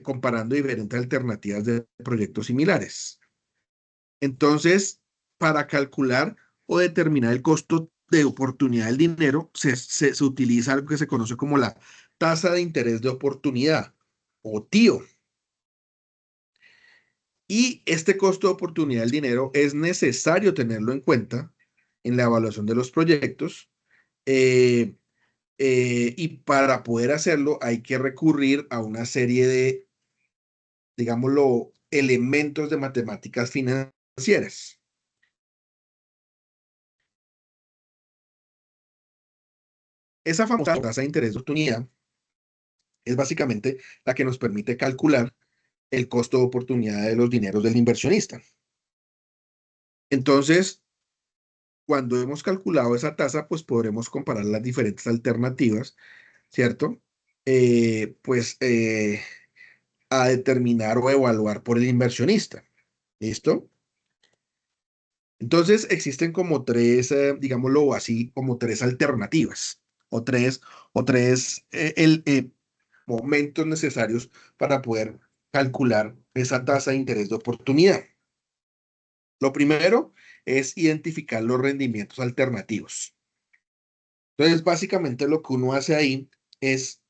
S1: comparando diferentes alternativas de proyectos similares. Entonces, para calcular o determinar el costo de oportunidad del dinero, se utiliza algo que se conoce como la tasa de interés de oportunidad o TIO. Y este costo de oportunidad del dinero es necesario tenerlo en cuenta en la evaluación de los proyectos. eh, y para poder hacerlo hay que recurrir a una serie de, digámoslo, elementos de matemáticas financieras. Esa famosa tasa de interés de oportunidad es básicamente la que nos permite calcular el costo de oportunidad de los dineros del inversionista. Entonces, cuando hemos calculado esa tasa, pues podremos comparar las diferentes alternativas, ¿cierto? Pues a determinar o evaluar por el inversionista. ¿Listo? Entonces existen como tres, digámoslo así, como tres alternativas o tres momentos necesarios para poder calcular esa tasa de interés de oportunidad. Lo primero es identificar los rendimientos alternativos. Entonces, básicamente lo que uno hace ahí es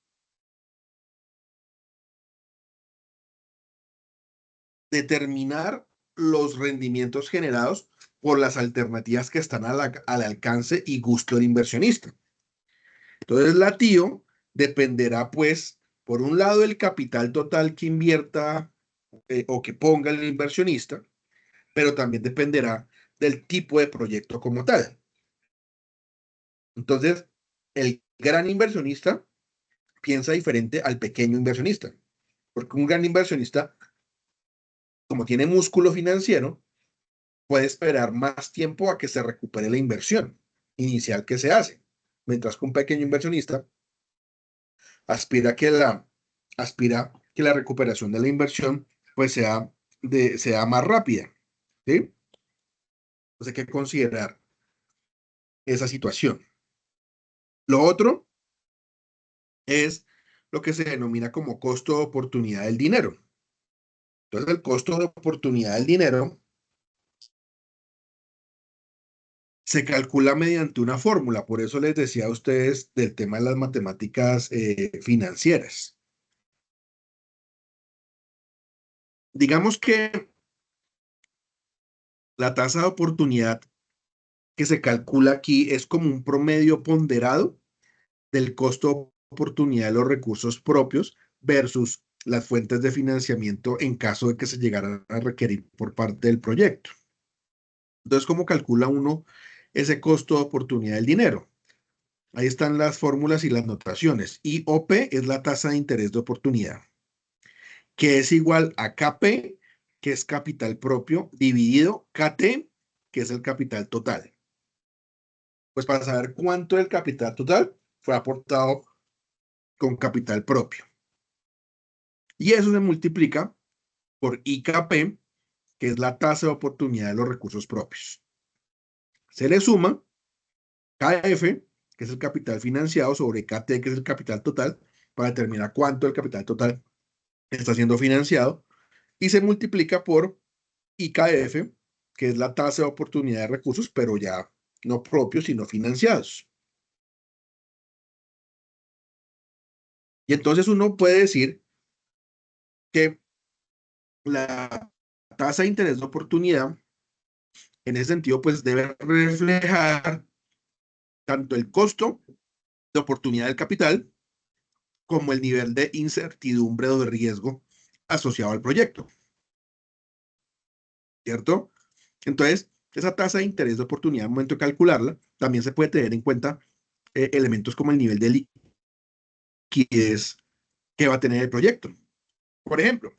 S1: determinar los rendimientos generados por las alternativas que están al alcance y gusto del inversionista. Entonces, la TIO dependerá, pues, por un lado, el capital total que invierta o que ponga el inversionista, pero también dependerá del tipo de proyecto como tal. Entonces, el gran inversionista piensa diferente al pequeño inversionista, porque un gran inversionista, como tiene músculo financiero, puede esperar más tiempo a que se recupere la inversión inicial que se hace, mientras que un pequeño inversionista aspira que la, aspira que la recuperación de la inversión pues sea más rápida, ¿sí? Entonces hay que considerar esa situación. Lo otro es lo que se denomina como costo de oportunidad del dinero. Entonces el costo de oportunidad del dinero se calcula mediante una fórmula, por eso les decía a ustedes del tema de las matemáticas financieras. Digamos que la tasa de oportunidad que se calcula aquí es como un promedio ponderado del costo de oportunidad de los recursos propios versus las fuentes de financiamiento en caso de que se llegaran a requerir por parte del proyecto. Entonces, ¿cómo calcula uno ese costo de oportunidad del dinero? Ahí están las fórmulas y las notaciones. IOP es la tasa de interés de oportunidad, que es igual a KP, que es capital propio, dividido KT, que es el capital total. Pues para saber cuánto del capital total fue aportado con capital propio. Y eso se multiplica por IKP, que es la tasa de oportunidad de los recursos propios. Se le suma KF, que es el capital financiado, sobre KT, que es el capital total, para determinar cuánto del capital total está siendo financiado, y se multiplica por IKF, que es la tasa de oportunidad de recursos, pero ya no propios, sino financiados. Y entonces uno puede decir que la tasa de interés de oportunidad, en ese sentido, pues debe reflejar tanto el costo de oportunidad del capital como el nivel de incertidumbre o de riesgo asociado al proyecto, ¿cierto? Entonces, esa tasa de interés de oportunidad, al momento de calcularla, también se puede tener en cuenta elementos como el nivel de liquidez que va a tener el proyecto. Por ejemplo,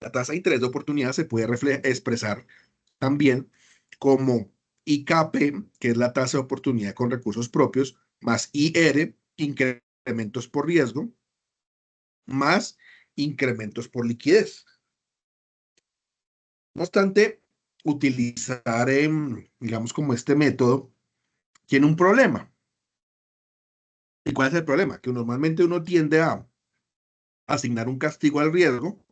S1: la tasa de interés de oportunidad se puede expresar también como IKP, que es la tasa de oportunidad con recursos propios, más IR, incrementos por riesgo, más incrementos por liquidez. No obstante, utilizar, digamos, como este método, tiene un problema. ¿Y cuál es el problema? Que normalmente uno tiende a asignar un castigo al riesgo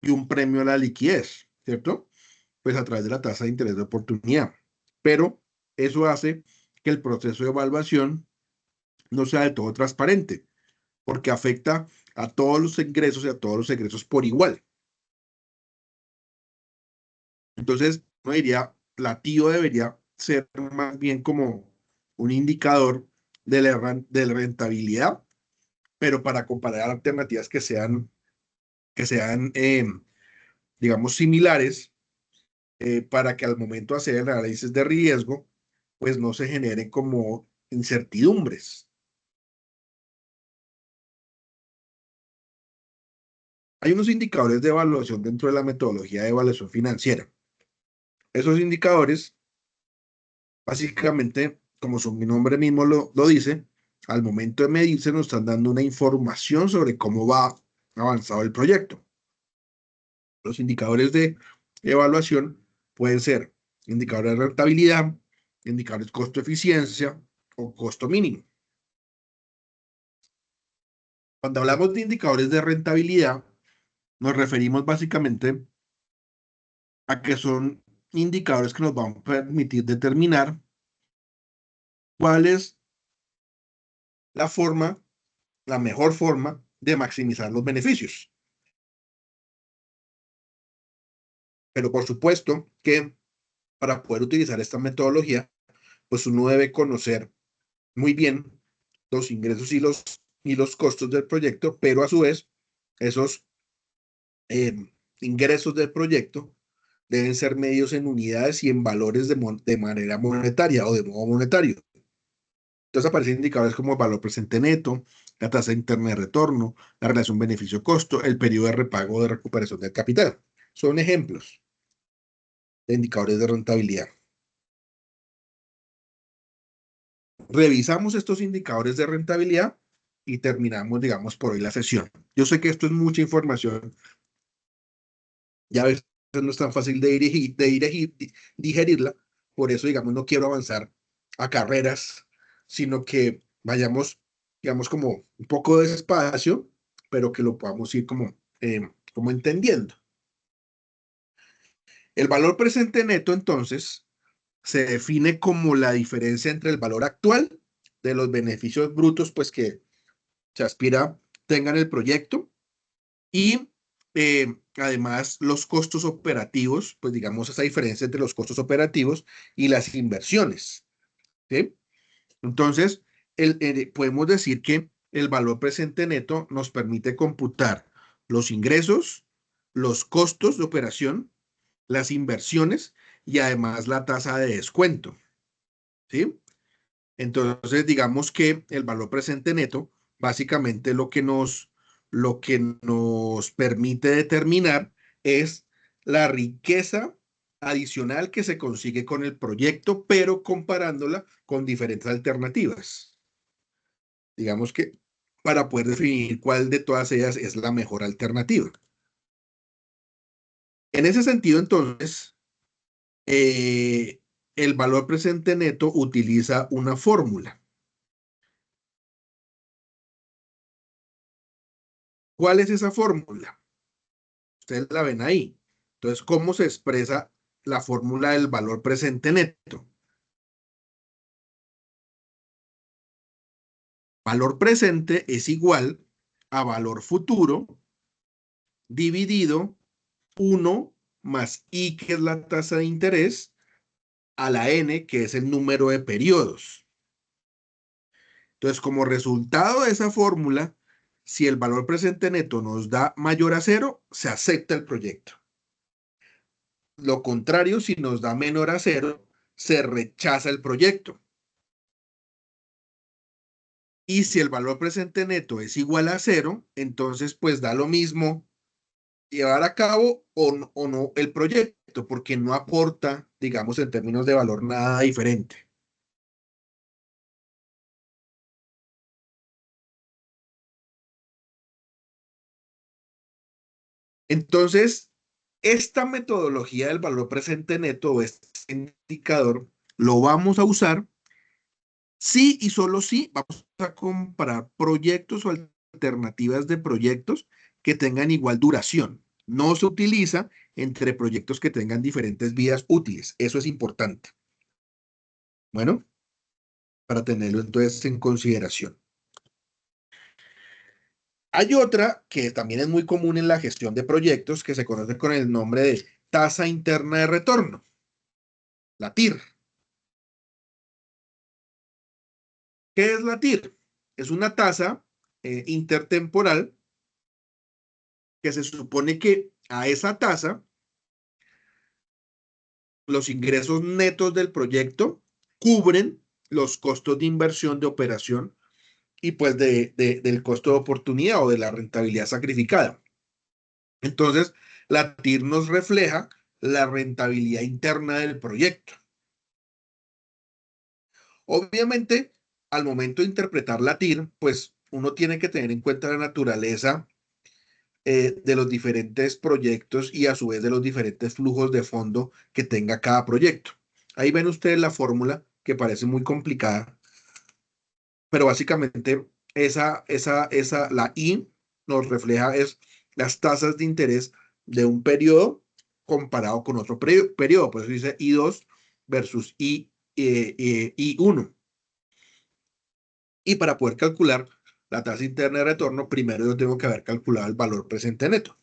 S1: y un premio a la liquidez, ¿cierto? Pues a través de la tasa de interés de oportunidad. Pero eso hace que el proceso de evaluación no sea del todo transparente, porque afecta a todos los ingresos y a todos los egresos por igual. Entonces, no diría, la TIO debería ser más bien como un indicador de la rentabilidad, pero para comparar alternativas que sean digamos, similares, para que al momento de hacer el análisis de riesgo, pues no se generen como incertidumbres. Hay unos indicadores de evaluación dentro de la metodología de evaluación financiera. Esos indicadores, básicamente, como su nombre mismo lo dice, al momento de medirse nos están dando una información sobre cómo va avanzado el proyecto. Los indicadores de evaluación pueden ser indicadores de rentabilidad, indicadores costo-eficiencia o costo mínimo. Cuando hablamos de indicadores de rentabilidad, nos referimos básicamente a que son indicadores que nos van a permitir determinar cuál es la forma, la mejor forma de maximizar los beneficios. Pero por supuesto que para poder utilizar esta metodología, pues uno debe conocer muy bien los ingresos y los costos del proyecto, pero a su vez, esos eh, ingresos del proyecto deben ser medidos en unidades y en valores de manera monetaria o de modo monetario. Entonces aparecen indicadores como el valor presente neto, la tasa interna de retorno, la relación beneficio-costo, el periodo de repago de recuperación del capital. Son ejemplos de indicadores de rentabilidad. Revisamos estos indicadores de rentabilidad y terminamos, digamos, por hoy la sesión. Yo sé que esto es mucha información y a veces no es tan fácil digerirla, por eso, digamos, no quiero avanzar a carreras, sino que vayamos, digamos, como un poco despacio, pero que lo podamos ir como entendiendo. El valor presente neto, entonces, se define como la diferencia entre el valor actual de los beneficios brutos, pues que se aspira tengan el proyecto y además los costos operativos, pues digamos esa diferencia entre los costos operativos y las inversiones. ¿Sí? Entonces, podemos decir que el valor presente neto nos permite computar los ingresos, los costos de operación, las inversiones y además la tasa de descuento. ¿Sí? Entonces, digamos que el valor presente neto, básicamente lo que nos permite determinar es la riqueza adicional que se consigue con el proyecto, pero comparándola con diferentes alternativas. Digamos que para poder definir cuál de todas ellas es la mejor alternativa. En ese sentido, entonces, eh, el valor presente neto utiliza una fórmula. ¿Cuál es esa fórmula? Ustedes la ven ahí. Entonces, ¿cómo se expresa la fórmula del valor presente neto? Valor presente es igual a valor futuro dividido 1 más I, que es la tasa de interés, a la N, que es el número de periodos. Entonces, como resultado de esa fórmula, si el valor presente neto nos da mayor a 0, se acepta el proyecto. Lo contrario, si nos da menor a 0, se rechaza el proyecto. Y si el valor presente neto es igual a 0, entonces pues da lo mismo llevar a cabo o no el proyecto, porque no aporta, digamos, en términos de valor, nada diferente. Entonces, esta metodología del valor presente neto o este indicador lo vamos a usar sí y solo sí vamos a comparar proyectos o alternativas de proyectos que tengan igual duración. No se utiliza entre proyectos que tengan diferentes vidas útiles. Eso es importante. Bueno, para tenerlo entonces en consideración. Hay otra que también es muy común en la gestión de proyectos que se conoce con el nombre de tasa interna de retorno, la TIR. ¿Qué es la TIR? Es una tasa intertemporal que se supone que a esa tasa los ingresos netos del proyecto cubren los costos de inversión de operación y pues del costo de oportunidad o de la rentabilidad sacrificada. Entonces, la TIR nos refleja la rentabilidad interna del proyecto. Obviamente, al momento de interpretar la TIR, pues uno tiene que tener en cuenta la naturaleza de los diferentes proyectos y a su vez de los diferentes flujos de fondo que tenga cada proyecto. Ahí ven ustedes la fórmula que parece muy complicada, pero básicamente la I nos refleja es las tasas de interés de un periodo comparado con otro periodo. Por eso dice I2 versus I1. Y para poder calcular la tasa interna de retorno, primero yo tengo que haber calculado el valor presente neto.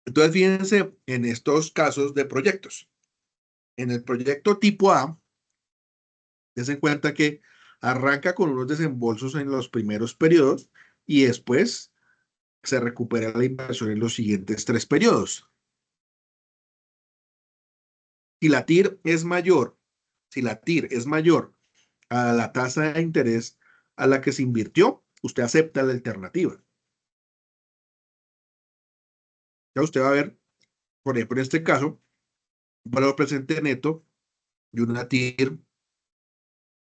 S1: Entonces, fíjense en estos casos de proyectos. En el proyecto tipo A, dense en cuenta que arranca con unos desembolsos en los primeros periodos y después se recupera la inversión en los siguientes 3 periodos. Si la TIR es mayor, si la TIR es mayor a la tasa de interés a la que se invirtió, usted acepta la alternativa. Ya usted va a ver, por ejemplo, en este caso, un valor presente neto y una TIR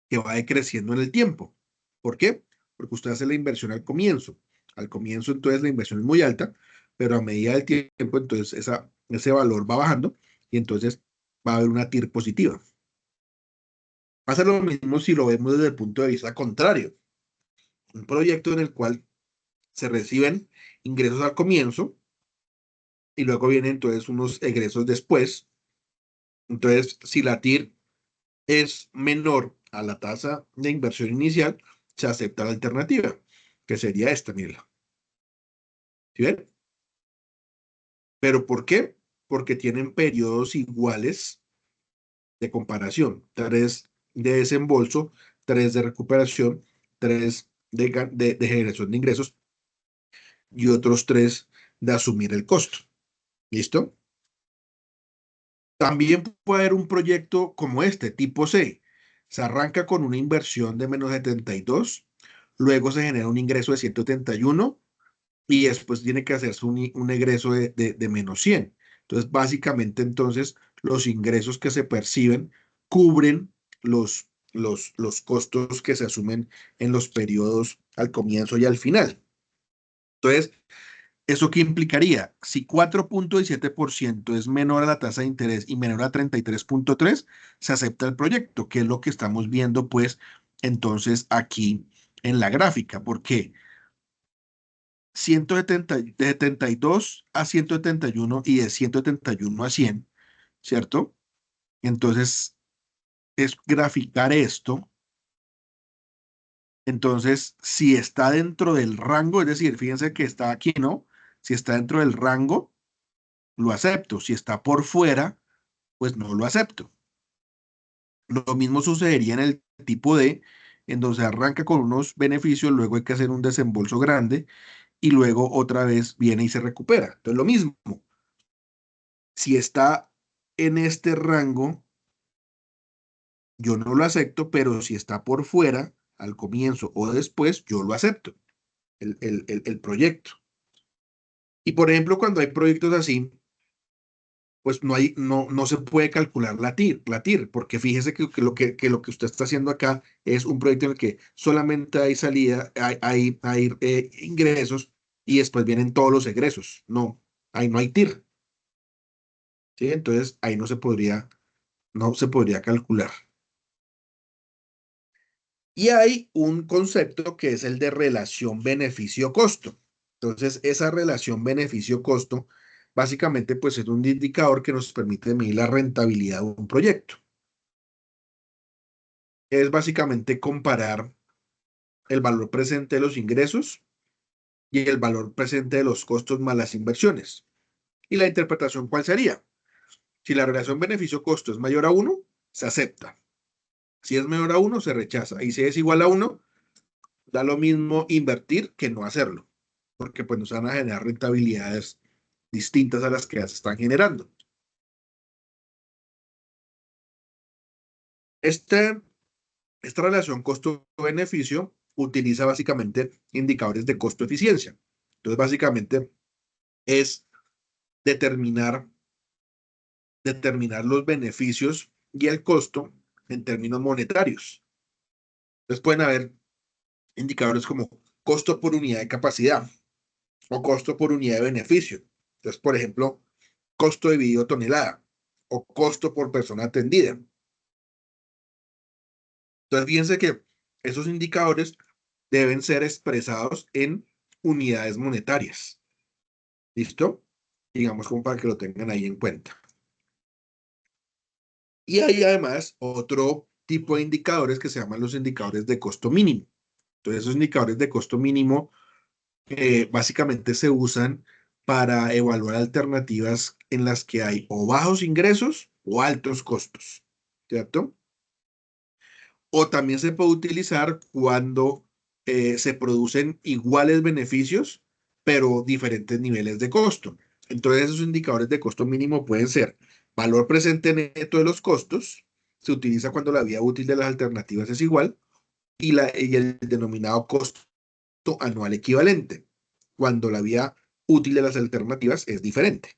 S1: que va decreciendo en el tiempo. ¿Por qué? Porque usted hace la inversión al comienzo. Al comienzo, entonces, la inversión es muy alta, pero a medida del tiempo, entonces, ese valor va bajando y entonces va a haber una TIR positiva. Pasa lo mismo si lo vemos desde el punto de vista contrario. Un proyecto en el cual se reciben ingresos al comienzo y luego vienen entonces unos egresos después. Entonces, si la TIR es menor a la tasa de inversión inicial, se acepta la alternativa, que sería esta, mira. ¿Sí ven? ¿Pero por qué? Porque tienen periodos iguales de comparación. 3 de desembolso, 3 de recuperación, 3 de generación de ingresos y otros 3 de asumir el costo. ¿Listo? También puede haber un proyecto como este, tipo C. Se arranca con una inversión de menos 72, luego se genera un ingreso de 171 y después tiene que hacerse un egreso de menos 100. Entonces, básicamente, entonces, los ingresos que se perciben cubren los costos que se asumen en los periodos al comienzo y al final. Entonces, ¿eso qué implicaría? Si 4,17% es menor a la tasa de interés y menor a 33,3, se acepta el proyecto, que es lo que estamos viendo, pues, entonces aquí en la gráfica. ¿Por qué? 170, de 72 a 171 y de 171 a 100, ¿cierto? Entonces, es graficar esto. Entonces, si está dentro del rango, es decir, fíjense que está aquí, ¿no? Si está dentro del rango, lo acepto. Si está por fuera, pues no lo acepto. Lo mismo sucedería en el tipo D, en donde se arranca con unos beneficios, luego hay que hacer un desembolso grande y luego otra vez viene y se recupera. Entonces, lo mismo. Si está en este rango, yo no lo acepto, pero si está por fuera, al comienzo o después, yo lo acepto. el proyecto. Y por ejemplo, cuando hay proyectos así, pues no se puede calcular la TIR, porque fíjese que lo que usted está haciendo acá es un proyecto en el que solamente hay salida, hay ingresos y después vienen todos los egresos. No, ahí no hay TIR, ¿sí? Entonces ahí no se podría calcular. Y hay un concepto que es el de relación beneficio-costo. Entonces, esa relación beneficio-costo básicamente pues es un indicador que nos permite medir la rentabilidad de un proyecto. Es básicamente comparar el valor presente de los ingresos y el valor presente de los costos más las inversiones. ¿Y la interpretación cuál sería? Si la relación beneficio-costo es mayor a 1, se acepta. Si es menor a 1, se rechaza. Y si es igual a 1, da lo mismo invertir que no hacerlo, porque pues nos van a generar rentabilidades distintas a las que ya se están generando. Este, esta relación costo-beneficio utiliza básicamente indicadores de costo-eficiencia. Entonces, básicamente es determinar, determinar los beneficios y el costo en términos monetarios. Entonces, pueden haber indicadores como costo por unidad de capacidad o costo por unidad de beneficio. Entonces, por ejemplo, costo dividido tonelada o costo por persona atendida. Entonces, fíjense que esos indicadores deben ser expresados en unidades monetarias. ¿Listo? Digamos como para que lo tengan ahí en cuenta. Y hay además otro tipo de indicadores que se llaman los indicadores de costo mínimo. Entonces, esos indicadores de costo mínimo básicamente se usan para evaluar alternativas en las que hay o bajos ingresos o altos costos, ¿cierto? O también se puede utilizar cuando se producen iguales beneficios, pero diferentes niveles de costo. Entonces, esos indicadores de costo mínimo pueden ser valor presente neto de los costos, se utiliza cuando la vida útil de las alternativas es igual, y el denominado costo anual equivalente, cuando la vida útil de las alternativas es diferente.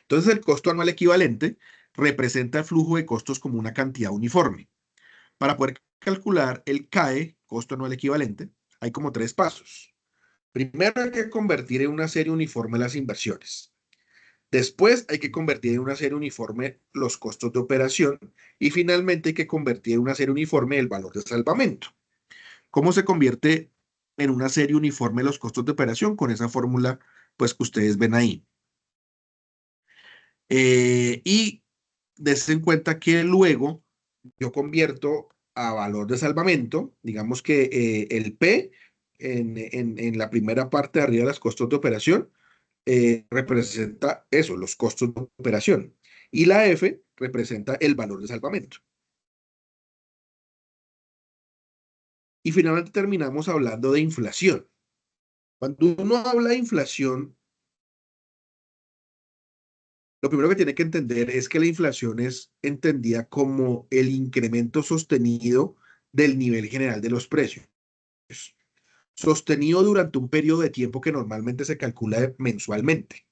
S1: Entonces, el costo anual equivalente representa el flujo de costos como una cantidad uniforme. Para poder calcular el CAE, costo anual equivalente, hay como tres pasos. Primero hay que convertir en una serie uniforme las inversiones. Después hay que convertir en una serie uniforme los costos de operación. Y finalmente hay que convertir en una serie uniforme el valor de salvamento. ¿Cómo se convierte en una serie uniforme los costos de operación? Con esa fórmula, pues que ustedes ven ahí. Y des en cuenta que luego yo convierto a valor de salvamento, digamos que el P en la primera parte de arriba de los costos de operación representa eso, los costos de operación. Y la F representa el valor de salvamento. Y finalmente terminamos hablando de inflación. Cuando uno habla de inflación, lo primero que tiene que entender es que la inflación es entendida como el incremento sostenido del nivel general de los precios, sostenido durante un periodo de tiempo que normalmente se calcula mensualmente.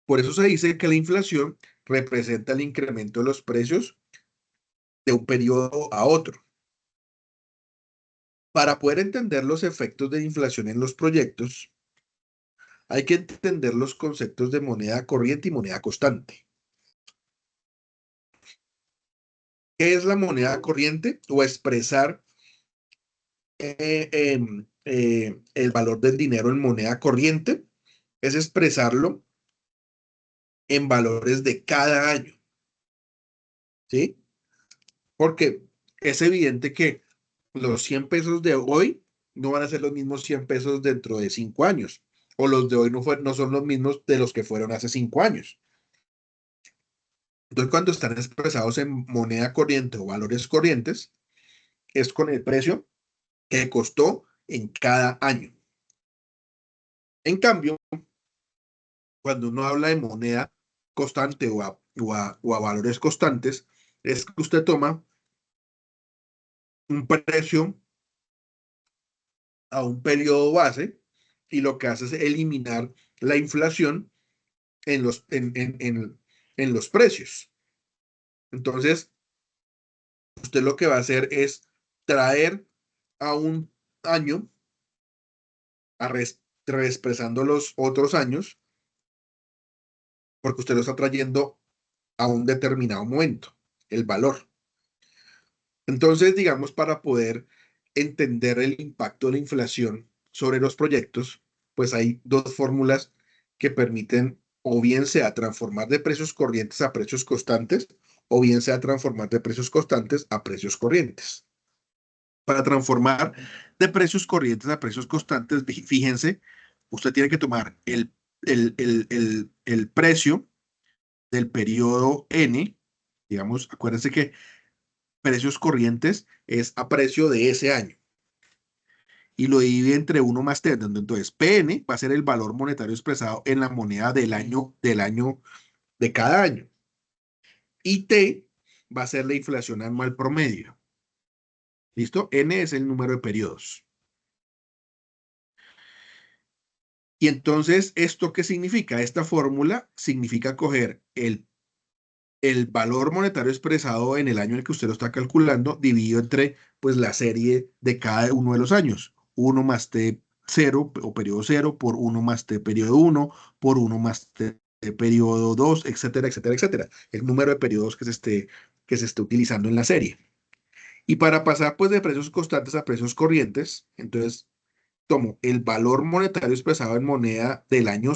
S1: Por eso se dice que la inflación representa el incremento de los precios de un periodo a otro. Para poder entender los efectos de inflación en los proyectos, hay que entender los conceptos de moneda corriente y moneda constante. ¿Qué es la moneda corriente? O expresar el valor del dinero en moneda corriente es expresarlo en valores de cada año, ¿sí? Porque es evidente que los 100 pesos de hoy no van a ser los mismos 100 pesos dentro de 5 años, o los de hoy no son los mismos de los que fueron hace 5 años. Entonces, cuando están expresados en moneda corriente o valores corrientes, es con el precio que costó en cada año. En cambio, cuando uno habla de moneda constante o a valores constantes, es que usted toma un precio a un periodo base y lo que hace es eliminar la inflación en los precios. Entonces, usted lo que va a hacer es traer a un año, reexpresando los otros años, porque usted lo está trayendo a un determinado momento, el valor. Entonces, digamos, para poder entender el impacto de la inflación sobre los proyectos, pues hay dos fórmulas que permiten o bien sea transformar de precios corrientes a precios constantes, o bien sea transformar de precios constantes a precios corrientes. Para transformar de precios corrientes a precios constantes, fíjense, usted tiene que tomar el precio del periodo N, digamos, acuérdense que precios corrientes es a precio de ese año y lo divide entre uno más T, donde entonces PN va a ser el valor monetario expresado en la moneda del año de cada año y T va a ser la inflación anual promedio. ¿Listo? N es el número de periodos. Y entonces, ¿esto qué significa? Esta fórmula significa coger el valor monetario expresado en el año en el que usted lo está calculando, dividido entre pues, la serie de cada uno de los años. 1 más t cero o periodo cero por 1 más t periodo uno por 1 más t periodo 2, etcétera, etcétera, etcétera. El número de periodos que se esté utilizando en la serie. Y para pasar pues de precios constantes a precios corrientes, entonces tomo el valor monetario expresado en moneda del año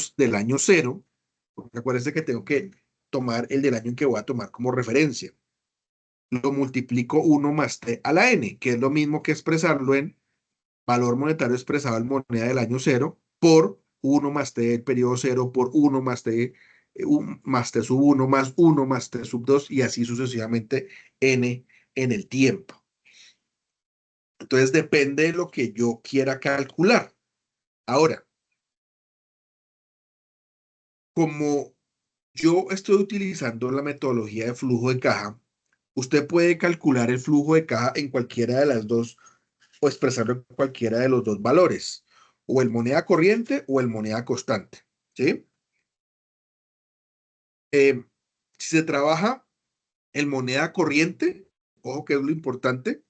S1: cero, porque acuérdense que tengo que tomar el del año en que voy a tomar como referencia. Lo multiplico 1 más t a la n, que es lo mismo que expresarlo en valor monetario expresado en moneda del año cero por 1 más t del periodo cero por 1 más t, más t sub 1 más 1 más t sub 2 y así sucesivamente n en el tiempo. Entonces depende de lo que yo quiera calcular. Ahora, como yo estoy utilizando la metodología de flujo de caja, usted puede calcular el flujo de caja en cualquiera de las dos o expresarlo en cualquiera de los dos valores, o el moneda corriente o el moneda constante, ¿sí? Eh, si se trabaja en moneda corriente, ojo que es lo importante,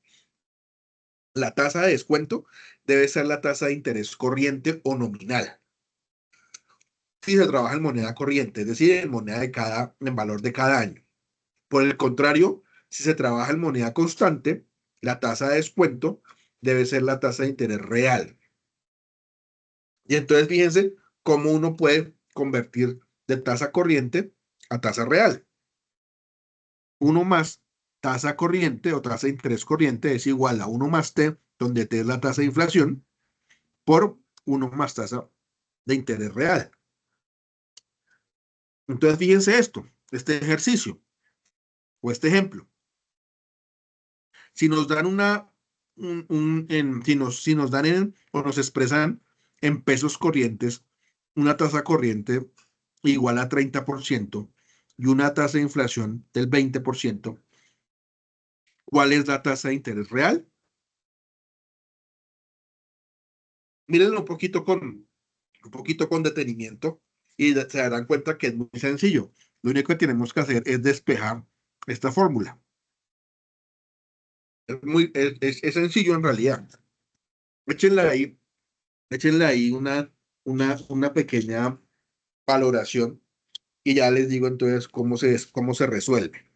S1: la tasa de descuento debe ser la tasa de interés corriente o nominal. Si se trabaja en moneda corriente, es decir, en valor de cada año. Por el contrario, si se trabaja en moneda constante, la tasa de descuento debe ser la tasa de interés real. Y entonces fíjense cómo uno puede convertir de tasa corriente a tasa real. Uno más tasa corriente o tasa de interés corriente es igual a uno más T, donde T es la tasa de inflación, por uno más tasa de interés real. Entonces fíjense esto, este ejercicio o este ejemplo. Si nos dan si nos dan o nos expresan en pesos corrientes una tasa corriente igual a 30% y una tasa de inflación del 20%, ¿cuál es la tasa de interés real? Mírenlo un poquito con detenimiento y se darán cuenta que es muy sencillo. Lo único que tenemos que hacer es despejar esta fórmula. Es sencillo en realidad. Échenle ahí, échenle ahí una pequeña valoración y ya les digo entonces cómo se resuelve.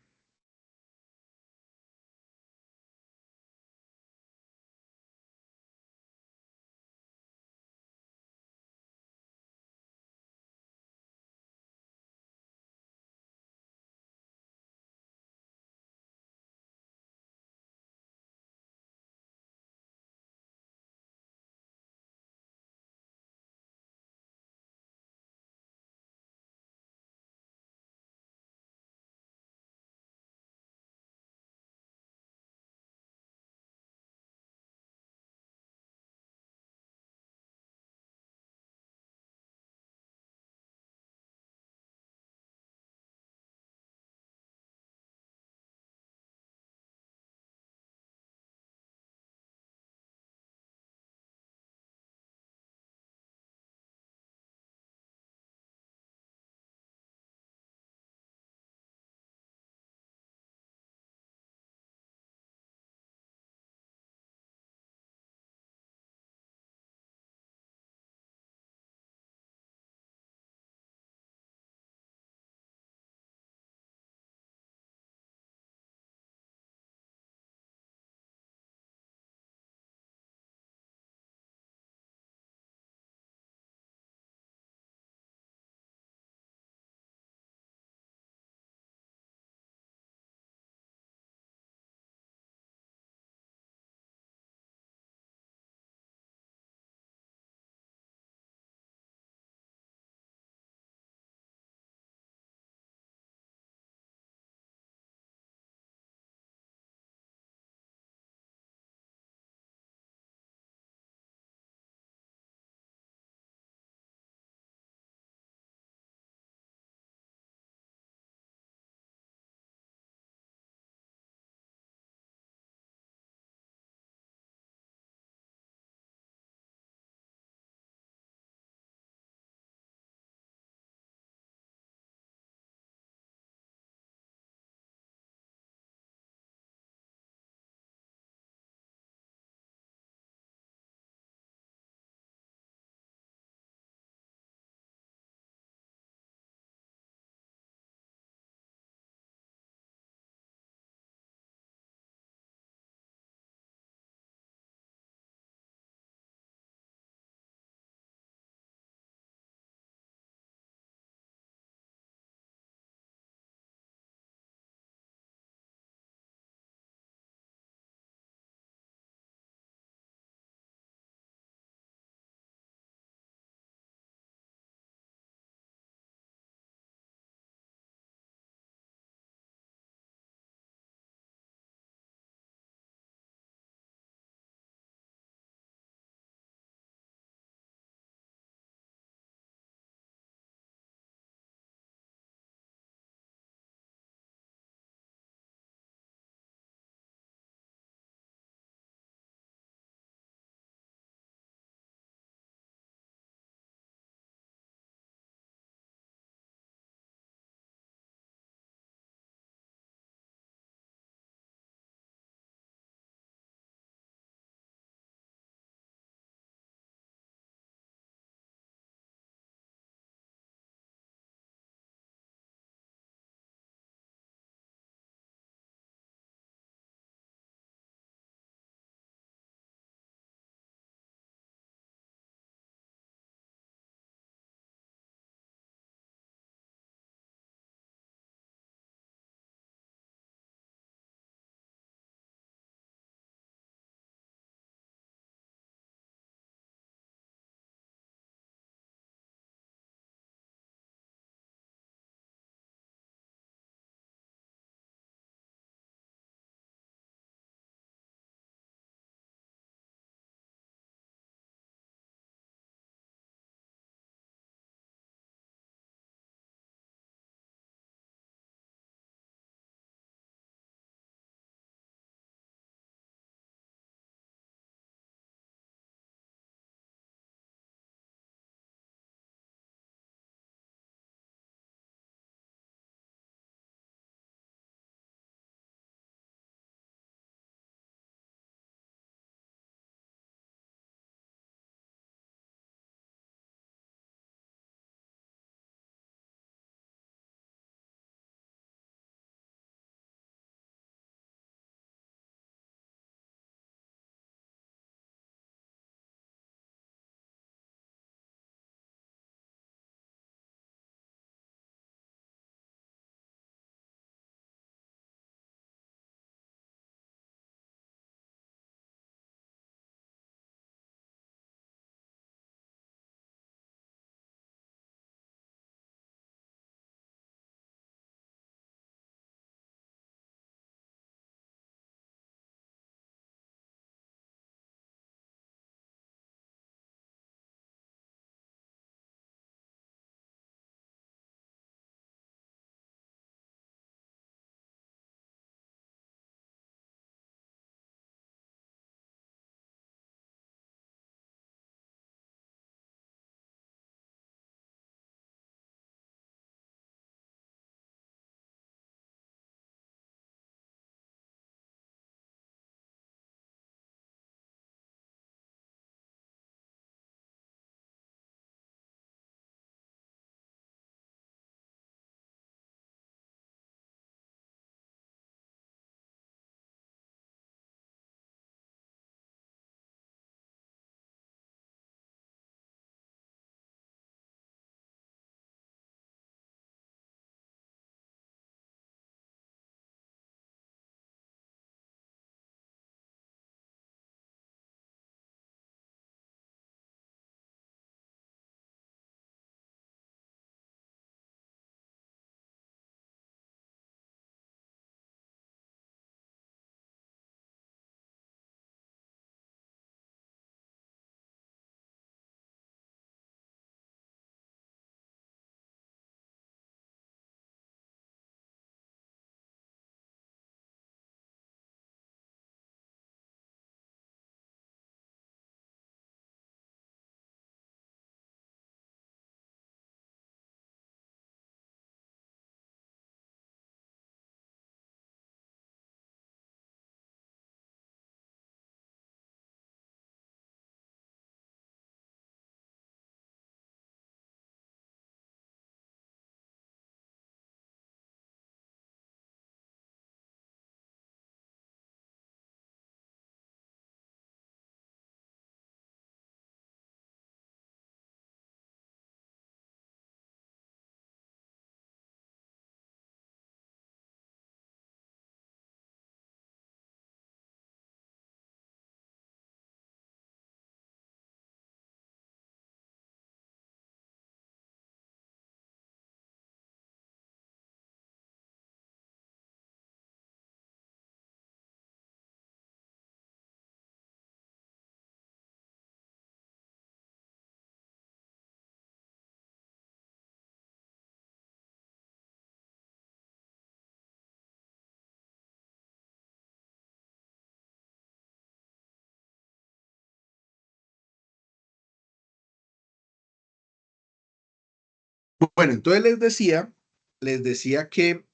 S1: Bueno, entonces les decía que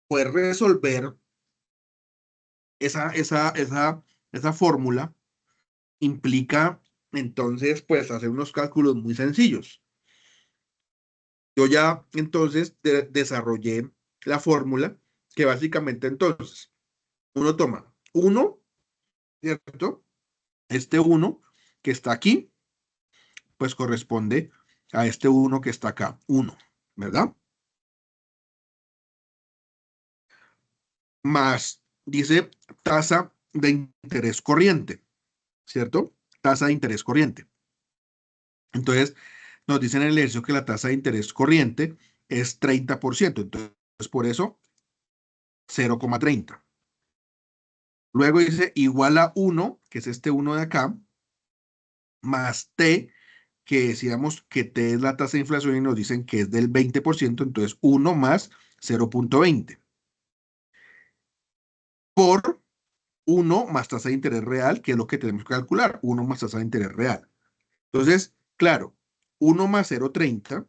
S1: poder resolver esa fórmula implica entonces pues hacer unos cálculos muy sencillos. Yo ya entonces desarrollé la fórmula que básicamente entonces uno toma uno, ¿cierto? Este uno que está aquí, pues corresponde a este uno que está acá, uno, ¿verdad? Más, dice tasa de interés corriente, ¿cierto? Tasa de interés corriente. Entonces, nos dicen en el ejercicio que la tasa de interés corriente es 30%. Entonces, por eso, 0,30. Luego dice igual a uno, que es este uno de acá, más T, que decíamos que T es la tasa de inflación y nos dicen que es del 20%, entonces uno más 0,20 por uno más tasa de interés real, que es lo que tenemos que calcular, uno más tasa de interés real. Entonces, claro, uno más 0,30,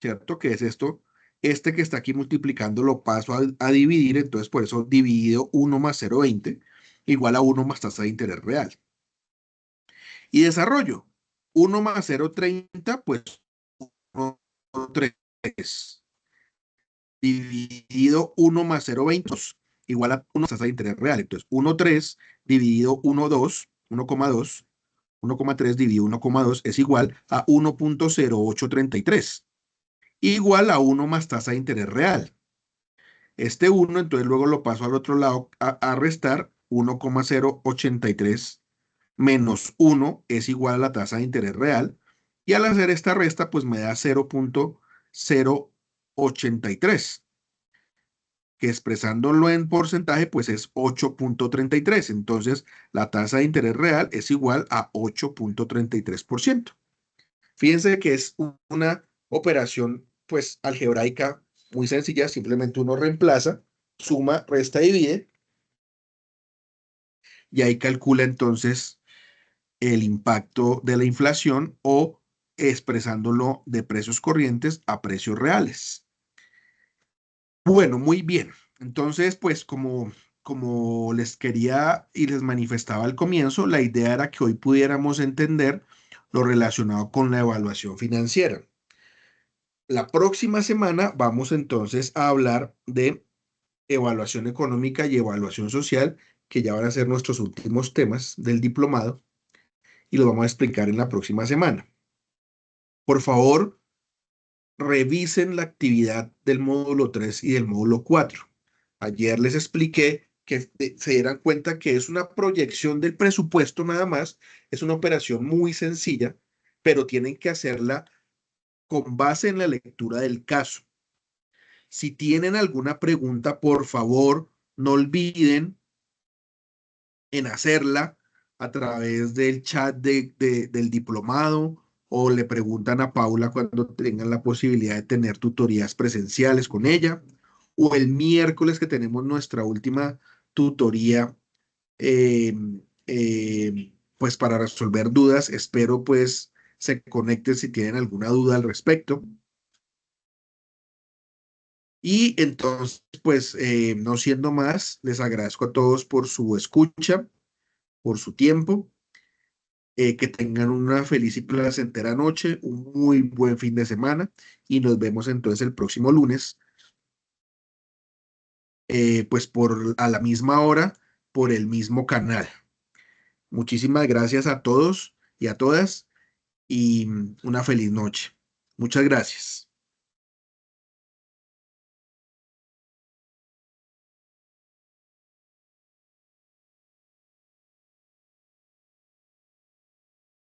S1: ¿cierto? Que es esto, este que está aquí multiplicando lo paso a dividir, entonces por eso dividido uno más 0,20 igual a uno más tasa de interés real. Y desarrollo, uno más 0,30, pues 1,3 dividido uno más 0,20 igual a 1 tasa de interés real. Entonces, 1,3 dividido 1,2, 1,2, 1,3 dividido 1,2 es igual a 1,0833, igual a 1 más tasa de interés real. Este 1, entonces luego lo paso al otro lado a restar 1,083 menos 1 es igual a la tasa de interés real. Y al hacer esta resta, pues me da 0,083, que expresándolo en porcentaje, pues es 8,33. Entonces, la tasa de interés real es igual a 8,33%. Fíjense que es una operación, pues, algebraica muy sencilla. Simplemente uno reemplaza, suma, resta, divide, y ahí calcula entonces el impacto de la inflación o expresándolo de precios corrientes a precios reales. Bueno, muy bien. Entonces, pues como les quería y les manifestaba al comienzo, la idea era que hoy pudiéramos entender lo relacionado con la evaluación financiera. La próxima semana vamos entonces a hablar de evaluación económica y evaluación social, que ya van a ser nuestros últimos temas del diplomado y lo vamos a explicar en la próxima semana. Por favor, revisen la actividad del módulo 3 y del módulo 4. Ayer les expliqué que se dieran cuenta que es una proyección del presupuesto nada más, es una operación muy sencilla, pero tienen que hacerla con base en la lectura del caso. Si tienen alguna pregunta, por favor, no olviden en hacerla a través del chat del diplomado o le preguntan a Paula cuando tengan la posibilidad de tener tutorías presenciales con ella o el miércoles que tenemos nuestra última tutoría, eh, pues para resolver dudas. Espero pues se conecten si tienen alguna duda al respecto. Y entonces, pues, no siendo más, les agradezco a todos por su escucha, por su tiempo. Que tengan una feliz y placentera noche, un muy buen fin de semana y nos vemos entonces el próximo lunes, pues a la misma hora, por el mismo canal. Muchísimas gracias a todos y a todas y una feliz noche. Muchas gracias.